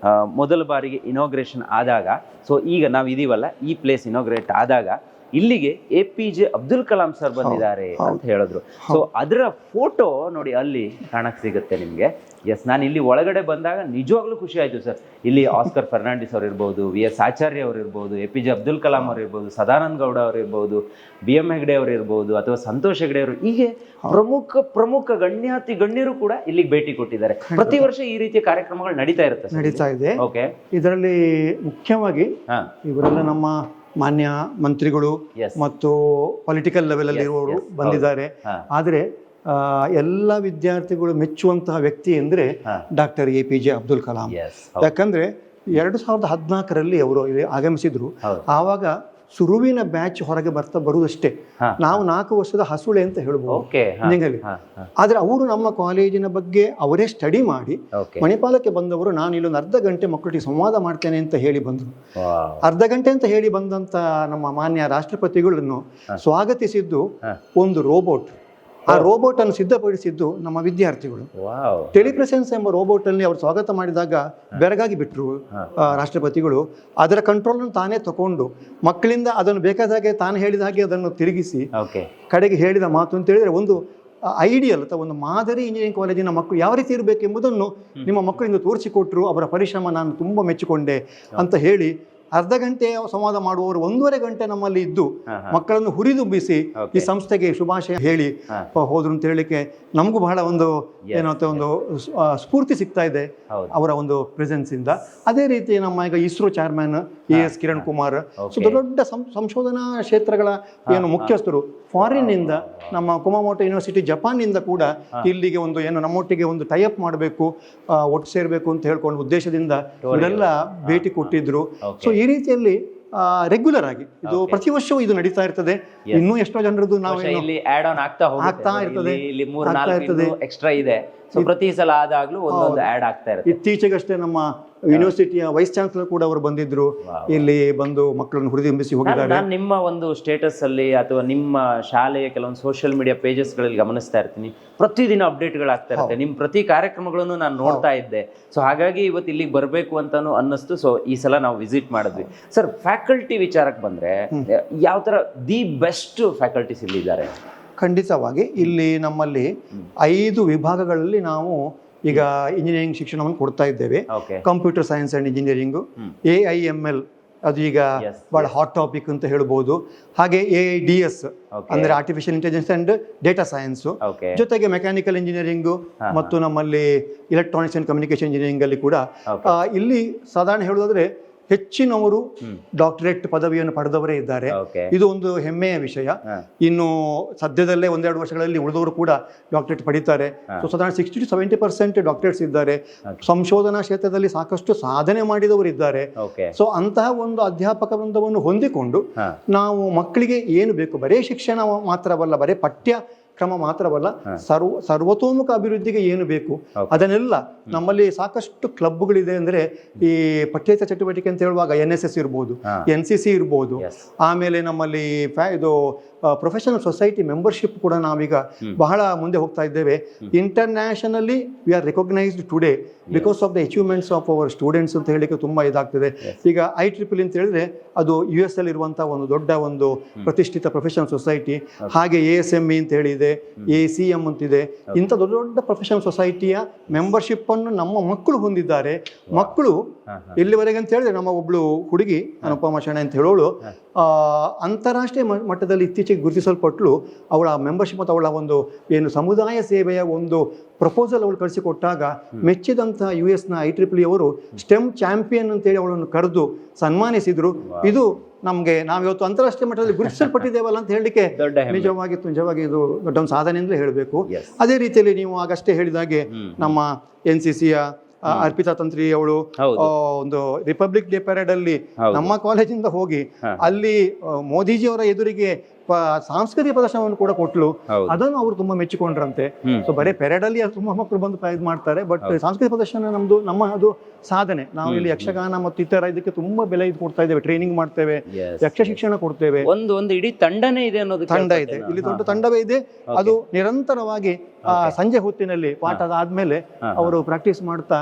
ಮೊದಲ ಬಾರಿಗೆ ಇನಾಗ್ರೇಷನ್ ಆದಾಗ, ಸೊ ಈಗ ನಾವು ಇದೀವಲ್ಲ, ಈ ಪ್ಲೇಸ್ ಇನಾಗ್ರೇಟ್ ಆದಾಗ ಇಲ್ಲಿಗೆ APJ ಅಬ್ದುಲ್ ಕಲಾಂ ಸರ್ ಬಂದಿದ್ದಾರೆ ಅಂತ ಹೇಳಿದ್ರು. ಸೊ ಅದರ ಫೋಟೋ ನೋಡಿ ಅಲ್ಲಿ ಕಾಣಕ್ ಸಿಗುತ್ತೆ ನಿಮಗೆ. ಎಸ್, ನಾನು ಇಲ್ಲಿ ಒಳಗಡೆ ಬಂದಾಗ ನಿಜವಾಗ್ಲೂ ಖುಷಿ ಆಯ್ತು ಸರ್. ಇಲ್ಲಿ ಆಸ್ಕರ್ ಫರ್ನಾಂಡಿಸ್ ಅವ್ರು ಇರ್ಬೋದು, VS ಆಚಾರ್ಯ ಅವ್ರು ಇರ್ಬೋದು, APJ ಅಬ್ದುಲ್ ಕಲಾಂ ಅವ್ರು ಇರ್ಬೋದು, ಸದಾನಂದ ಗೌಡ ಅವ್ರು ಇರ್ಬೋದು, BM ಹೆಗ್ಡೆ ಅವರು ಇರ್ಬೋದು, ಅಥವಾ ಸಂತೋಷ್ ಹೆಗ್ಡೆ ಅವರು, ಹೀಗೆ ಪ್ರಮುಖ ಗಣ್ಯರು ಕೂಡ ಇಲ್ಲಿಗೆ ಭೇಟಿ ಕೊಟ್ಟಿದ್ದಾರೆ. ಪ್ರತಿ ವರ್ಷ ಈ ರೀತಿಯ ಕಾರ್ಯಕ್ರಮಗಳು ನಡೀತಾ ಇದೆ. ಓಕೆ, ಇದರಲ್ಲಿ ಮುಖ್ಯವಾಗಿ ಇವರೆಲ್ಲ ನಮ್ಮ ಮಾನ್ಯ ಮಂತ್ರಿಗಳು ಮತ್ತು ಪೊಲಿಟಿಕಲ್ ಲೆವೆಲ್ ಅಲ್ಲಿ ಇರುವವರು ಬಂದಿದ್ದಾರೆ. ಆದರೆ ಎಲ್ಲ ವಿದ್ಯಾರ್ಥಿಗಳು ಮೆಚ್ಚುವಂತಹ ವ್ಯಕ್ತಿ ಅಂದ್ರೆ ಡಾಕ್ಟರ್ APJ ಅಬ್ದುಲ್ ಕಲಾಂ. ಯಾಕಂದ್ರೆ 2014ರಲ್ಲಿ ಅವರು ಇಲ್ಲಿ ಆಗಮಿಸಿದ್ರು. ಆವಾಗ ಸುರುವಿನ ಬ್ಯಾಚ್ ಹೊರಗೆ ಬರುವುದಷ್ಟೇ. ನಾವು 4 ವರ್ಷದ ಹಸುಳೆ ಅಂತ ಹೇಳ್ಬೋದು ನಿಂಗಲ್ಲಿ. ಆದ್ರೆ ಅವರು ನಮ್ಮ ಕಾಲೇಜಿನ ಬಗ್ಗೆ ಅವರೇ ಸ್ಟಡಿ ಮಾಡಿ ಮಣಿಪಾಲಕ್ಕೆ ಬಂದವರು. ನಾನು ಇಲ್ಲೊಂದು ಅರ್ಧ ಗಂಟೆ ಮಕ್ಕಳಿಗೆ ಸಂವಾದ ಮಾಡ್ತೇನೆ ಅಂತ ಹೇಳಿ ಬಂದರು. ಅರ್ಧ ಗಂಟೆ ಅಂತ ಹೇಳಿ ಬಂದಂತ ನಮ್ಮ ಮಾನ್ಯ ರಾಷ್ಟ್ರಪತಿಗಳನ್ನು ಸ್ವಾಗತಿಸಿದ್ದು ಒಂದು ರೋಬೋಟ್, ಆ ರೋಬೋಟ್ ಅನ್ನು ಸಿದ್ಧಪಡಿಸಿದ್ದು ನಮ್ಮ ವಿದ್ಯಾರ್ಥಿಗಳು. ವಾವ್. ಟೆಲಿಪ್ರೆಸೆನ್ಸ್ ಎಂಬ ರೋಬೋಟ್ ಅಲ್ಲಿ ಅವರು ಸ್ವಾಗತ ಮಾಡಿದಾಗ ಬೆರಗಾಗಿ ಬಿಟ್ಟರು ರಾಷ್ಟ್ರಪತಿಗಳು. ಅದರ ಕಂಟ್ರೋಲ್ ಅನ್ನು ತಾನೇ ತಗೊಂಡು ಮಕ್ಕಳಿಂದ ಅದನ್ನು ಬೇಕಾದಾಗೆ ತಾನು ಹೇಳಿದ ಹಾಗೆ ಅದನ್ನು ತಿರುಗಿಸಿ ಓಕೆ. ಕಡೆಗೆ ಹೇಳಿದ ಮಾತು ಅಂತ ಹೇಳಿದ್ರೆ, ಒಂದು ಐಡಿಯಲ್ ಅಥವಾ ಒಂದು ಮಾದರಿ ಇಂಜಿನಿಯರಿಂಗ್ ಕಾಲೇಜಿನ ಮಕ್ಕಳು ಯಾವ ರೀತಿ ಇರಬೇಕೆಂಬುದನ್ನು ನಿಮ್ಮ ಮಕ್ಕಳಿಂದ ತೋರಿಸಿಕೊಟ್ರು. ಅವರ ಪರಿಶ್ರಮ ನಾನು ತುಂಬ ಮೆಚ್ಚಿಕೊಂಡೆ ಅಂತ ಹೇಳಿ ಅರ್ಧ ಗಂಟೆ ಸಂವಾದ ಮಾಡುವವರು 1.5 ಗಂಟೆ ನಮ್ಮಲ್ಲಿ ಇದ್ದು ಮಕ್ಕಳನ್ನು ಹುರಿದುಂಬಿಸಿ ಈ ಸಂಸ್ಥೆಗೆ ಶುಭಾಶಯ ಹೇಳಿ ಹೋದ್ರು ಅಂತ ಹೇಳಲಿಕ್ಕೆ ನಮಗೂ ಬಹಳ ಒಂದು ಏನೋ ಒಂದು ಸ್ಫೂರ್ತಿ ಸಿಗ್ತಾ ಇದೆ ಅವರ ಒಂದು ಪ್ರೆಸೆನ್ಸ್ ಇಂದ. ಅದೇ ರೀತಿ ನಮ್ಮ ಈಗ ಇಸ್ರೋ ಚೇರ್ಮನ್ AS ಕಿರಣ್ ಕುಮಾರ್, ದೊಡ್ಡ ದೊಡ್ಡ ಸಂಶೋಧನಾ ಕ್ಷೇತ್ರಗಳ ಏನು ಮುಖ್ಯಸ್ಥರು ಫಾರಿನ್ ನಿಂದ, ನಮ್ಮ ಕುಮಾಮೋಟೋ ಯೂನಿವರ್ಸಿಟಿ ಜಪಾನ್ನಿಂದ ಕೂಡ ಇಲ್ಲಿಗೆ ಒಂದು ಏನು ನಮ್ಮೊಟ್ಟಿಗೆ ಒಂದು ಟೈಅಪ್ ಮಾಡಬೇಕು, ಒಟ್ಟು ಸೇರಬೇಕು ಅಂತ ಹೇಳ್ಕೊಂಡು ಉದ್ದೇಶದಿಂದ ಇವರೆಲ್ಲ ಭೇಟಿ ಕೊಟ್ಟಿದ್ರು. ಸೊ ಈ ರೀತಿಯಲ್ಲಿ ರೆಗ್ಯುಲರ್ ಆಗಿ ಇದು ಪ್ರತಿ ವರ್ಷವೂ ಇದು ನಡೀತಾ ಇರ್ತದೆ. ಇನ್ನೂ ಎಷ್ಟೋ ಜನರದ್ದು ನಾವು ಆಡ್ ಆನ್ ಆಗ್ತಾ ಇರ್ತದೆ. ಇಲ್ಲಿ 3-4 ಎಕ್ಸ್ಟ್ರಾ ಇದೆ. ಸೊ ಪ್ರತಿ ಸಲ ಆದಾಗ್ಲೂ ಒಂದೊಂದು ಆಡ್ ಆಗ್ತಾ ಇರುತ್ತೆ. ಇತ್ತೀಚೆಗಷ್ಟೇ ನಮ್ಮ ಯೂನಿವರ್ಸಿಟಿಯ ವೈಸ್ ಚಾನ್ಸಲರ್ ಕೂಡ ಅವರು ಬಂದಿದ್ರು, ಇಲ್ಲಿ ಬಂದು ಮಕ್ಕಳನ್ನು ಹುರಿದುಂಬಿಸಿ ಹೋಗಿದ್ದಾರೆ. ನಾನು ನಿಮ್ಮ ಒಂದು ಸ್ಟೇಟಸ್ ಅಲ್ಲಿ ಅಥವಾ ನಿಮ್ಮ ಶಾಲೆಯ ಕೆಲವೊಂದು ಸೋಷಿಯಲ್ ಮೀಡಿಯಾ ಪೇಜಸ್ ಗಳಲ್ಲಿ ಗಮನಿಸ್ತಾ ಇರ್ತೀನಿ, ಪ್ರತಿದಿನ ಅಪ್ಡೇಟ್ಗಳಾಗ್ತಾ ಇರುತ್ತೆ. ನಿಮ್ಮ ಪ್ರತಿ ಕಾರ್ಯಕ್ರಮಗಳನ್ನು ನಾನು ನೋಡ್ತಾ ಇದ್ದೆ. ಸೊ ಹಾಗಾಗಿ ಇವತ್ತು ಇಲ್ಲಿಗೆ ಬರಬೇಕು ಅಂತಾನು ಅನ್ನಿಸ್ತು. ಸೊ ಈ ಸಲ ನಾವು ವಿಸಿಟ್ ಮಾಡಿದ್ವಿ. ಸರ್, ಫ್ಯಾಕಲ್ಟಿ ವಿಚಾರಕ್ಕೆ ಬಂದ್ರೆ ಯಾವ ತರ ದಿ ಬೆಸ್ಟ್ ಫ್ಯಾಕಲ್ಟೀಸ್ ಇಲ್ಲಿದ್ದಾರೆ? ಖಂಡಿತವಾಗಿ ಇಲ್ಲಿ ನಮ್ಮಲ್ಲಿ 5 ವಿಭಾಗಗಳಲ್ಲಿ ನಾವು ಈಗ ಇಂಜಿನಿಯರಿಂಗ್ ಶಿಕ್ಷಣವನ್ನು ಕೊಡ್ತಾ ಇದ್ದೇವೆ. Computer science and engineering, AIML ಅದು ಈಗ ಬಹಳ ಹಾಟ್ ಟಾಪಿಕ್ ಅಂತ ಹೇಳ್ಬೋದು. ಹಾಗೆ AIDS ಅಂದ್ರೆ artificial intelligence and data science, ಜೊತೆಗೆ ಮೆಕ್ಯಾನಿಕಲ್ ಇಂಜಿನಿಯರಿಂಗು ಮತ್ತು ನಮ್ಮಲ್ಲಿ ಇಲೆಕ್ಟ್ರಾನಿಕ್ಸ್ ಅಂಡ್ ಕಮ್ಯುನಿಕೇಶನ್ ಇಂಜಿನಿಯರಿಂಗ್ ಅಲ್ಲಿ ಕೂಡ ಇಲ್ಲಿ ಸಾಧಾರಣ ಹೇಳೋದಾದ್ರೆ ಹೆಚ್ಚಿನವರು ಡಾಕ್ಟರೇಟ್ ಪದವಿಯನ್ನು ಪಡೆದವರೇ ಇದ್ದಾರೆ. ಇದು ಒಂದು ಹೆಮ್ಮೆಯ ವಿಷಯ. ಇನ್ನು ಸದ್ಯದಲ್ಲೇ 1-2 ವರ್ಷಗಳಲ್ಲಿ ಉಳಿದವರು ಕೂಡ ಡಾಕ್ಟರೇಟ್ ಪಡಿತಾರೆ. ಸೊ ಸಾಧಾರಣ 60-70% ಡಾಕ್ಟರೇಟ್ಸ್ ಇದ್ದಾರೆ. ಸಂಶೋಧನಾ ಕ್ಷೇತ್ರದಲ್ಲಿ ಸಾಕಷ್ಟು ಸಾಧನೆ ಮಾಡಿದವರು ಇದ್ದಾರೆ. ಸೊ ಅಂತಹ ಒಂದು ಅಧ್ಯಾಪಕ ವೃಂದವನ್ನು ಹೊಂದಿಕೊಂಡು ನಾವು ಮಕ್ಕಳಿಗೆ ಏನು ಬೇಕು, ಬರೇ ಶಿಕ್ಷಣ ಮಾತ್ರವಲ್ಲ, ಬರೇ ಪಠ್ಯ ಕ್ರಮ ಮಾತ್ರವಲ್ಲ, ಸರ್ವತೋಮುಖ ಅಭಿವೃದ್ಧಿಗೆ ಏನು ಬೇಕು ಅದನ್ನೆಲ್ಲ ನಮ್ಮಲ್ಲಿ ಸಾಕಷ್ಟು ಕ್ಲಬ್ಗಳಿದೆ. ಅಂದ್ರೆ ಈ ಪಠ್ಯೇತರ ಚಟುವಟಿಕೆ ಅಂತ ಹೇಳುವಾಗ NSS ಇರ್ಬೋದು, NCC ಇರ್ಬೋದು, ಆಮೇಲೆ ನಮ್ಮಲ್ಲಿ ಇದು ಪ್ರೊಫೆಷನಲ್ ಸೊಸೈಟಿ ಮೆಂಬರ್ಶಿಪ್ ಕೂಡ ನಾವೀಗ ಬಹಳ ಮುಂದೆ ಹೋಗ್ತಾ ಇದ್ದೇವೆ. Internationally we are recognised today because of the achievements of our students ಅಂತ ಹೇಳಿಕ್ಕೆ ತುಂಬಾ ಇದಾಗ್ತದೆ. ಈಗ IEEE ಅಂತ ಹೇಳಿದ್ರೆ ಅದು US ಅಲ್ಲಿ ಇರುವಂತಹ ಒಂದು ದೊಡ್ಡ ಒಂದು ಪ್ರತಿಷ್ಠಿತ ಪ್ರೊಫೆಷನಲ್ ಸೊಸೈಟಿ. ಹಾಗೆ ASME ಅಂತ ಹೇಳಿದೆ, ACM ಅಂತಿದೆ. ಇಂಥ ದೊಡ್ಡ ದೊಡ್ಡ ಪ್ರೊಫೆಷನಲ್ ಸೊಸೈಟಿಯ ಮೆಂಬರ್ಶಿಪ್ ಅನ್ನು ನಮ್ಮ ಮಕ್ಕಳು ಹೊಂದಿದ್ದಾರೆ. ಮಕ್ಕಳು ಇಲ್ಲಿವರೆಗೆ ಅಂತ ಹೇಳಿದ್ರೆ ನಮ್ಮ ಒಬ್ಳು ಹುಡುಗಿ ಅನುಪಮ ಶೆಣೆ ಅಂತ ಹೇಳೋಳು ಅಂತಾರಾಷ್ಟ್ರೀಯ ಮಟ್ಟದಲ್ಲಿ ಇತ್ತೀಚೆಗೆ ಗುರುತಿಸಲ್ಪಟ್ಟಳು. ಅವಳ ಮೆಂಬರ್ಶಿಪ್ ಮತ್ತು ಅವಳ ಒಂದು ಏನು ಸಮುದಾಯ ಸೇವೆಯ ಒಂದು ಪ್ರಪೋಸಲ್ ಅವಳು ಕಳಿಸಿಕೊಟ್ಟಾಗ ಮೆಚ್ಚಿದಂತಹ US ನ IEEE ಅವರು ಸ್ಟೆಮ್ ಚಾಂಪಿಯನ್ ಅಂತೇಳಿ ಅವಳನ್ನು ಕರೆದು ಸನ್ಮಾನಿಸಿದ್ರು. ಇದು ನಮಗೆ ನಾವಿವತ್ತು ಅಂತಾರಾಷ್ಟ್ರೀಯ ಮಟ್ಟದಲ್ಲಿ ಗುರುತಿಸಲ್ಪಟ್ಟಿದ್ದೇವಲ್ಲ ಅಂತ ಹೇಳಲಿಕ್ಕೆ ನಿಜವಾಗಿ ಇದು ದೊಡ್ಡ ಒಂದು ಸಾಧನೆ ಅಂತಲೇ ಹೇಳಬೇಕು. ಅದೇ ರೀತಿಯಲ್ಲಿ ನೀವು ಆಗಷ್ಟೇ ಹೇಳಿದಾಗೆ ನಮ್ಮ NCCಯ ಅರ್ಪಿತಾ ತಂತ್ರಿ ಅವಳು ಒಂದು ರಿಪಬ್ಲಿಕ್ ಡೇ ಪರೇಡ್ ಅಲ್ಲಿ ನಮ್ಮ ಕಾಲೇಜಿಂದ ಹೋಗಿ ಅಲ್ಲಿ ಮೋದಿಜಿಯವರ ಎದುರಿಗೆ ಸಾಂಸ್ಕೃತಿಕ ಪ್ರದರ್ಶನವನ್ನು ಕೂಡ ಕೊಟ್ಲು. ಅದನ್ನು ಅವರು ತುಂಬಾ ಮೆಚ್ಚಿಕೊಂಡ್ರಂತೆ. ಸೊ ಬರೀ ಪೆರೇಡ್ ಅಲ್ಲಿ ತುಂಬಾ ಮಕ್ಕಳು ಬಂದು ಇದು ಮಾಡ್ತಾರೆ, ಬಟ್ ಸಾಂಸ್ಕೃತಿಕ ಪ್ರದರ್ಶನ ನಮ್ಮ ಅದು ಸಾಧನೆ. ನಾವು ಇಲ್ಲಿ ಯಕ್ಷಗಾನ ಮತ್ತು ಇತರ ಇದಕ್ಕೆ ತುಂಬಾ ಬೆಲೆ ಕೊಡ್ತಾ ಇದ್ದೇವೆ, ಟ್ರೈನಿಂಗ್ ಮಾಡ್ತೇವೆ, ಯಕ್ಷ ಶಿಕ್ಷಣ ಕೊಡ್ತೇವೆ. ಒಂದು ಇಡೀ ತಂಡನೇ ಇದೆ ಅನ್ನೋದು ತಂಡ ಇದೆ ಇಲ್ಲಿ, ದೊಡ್ಡ ತಂಡವೇ ಇದೆ. ಅದು ನಿರಂತರವಾಗಿ ಸಂಜೆ ಹೊತ್ತಿನಲ್ಲಿ ಪಾಠ ಆದ್ಮೇಲೆ ಅವರು ಪ್ರಾಕ್ಟೀಸ್ ಮಾಡ್ತಾ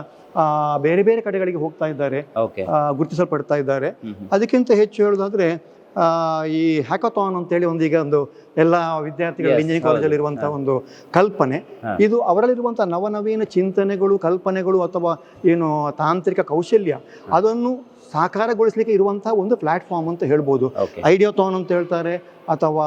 ಬೇರೆ ಬೇರೆ ಕಡೆಗಳಿಗೆ ಹೋಗ್ತಾ ಇದ್ದಾರೆ, ಗುರುತಿಸಲ್ಪಡ್ತಾ ಇದ್ದಾರೆ. ಅದಕ್ಕಿಂತ ಹೆಚ್ಚು ಹೇಳುದಾದ್ರೆ ಈ ಹ್ಯಾಕಥಾನ್ ಅಂತೇಳಿ ಈಗ ಒಂದು ಎಲ್ಲ ವಿದ್ಯಾರ್ಥಿಗಳ ಇಂಜಿನಿಯರಿಂಗ್ ಕಾಲೇಜಲ್ಲಿ ಇರುವಂತಹ ಒಂದು ಕಲ್ಪನೆ, ಇದು ಅವರಲ್ಲಿರುವಂತಹ ನವನವೀನ ಚಿಂತನೆಗಳು, ಕಲ್ಪನೆಗಳು ಅಥವಾ ಏನು ತಾಂತ್ರಿಕ ಕೌಶಲ್ಯ ಅದನ್ನು ಸಾಕಾರಗೊಳಿಸಲಿಕ್ಕೆ ಇರುವಂತಹ ಒಂದು ಪ್ಲಾಟ್ಫಾರ್ಮ್ ಅಂತ ಹೇಳ್ಬೋದು. ಐಡಿಯಾಥಾನ್ ಅಂತ ಹೇಳ್ತಾರೆ ಅಥವಾ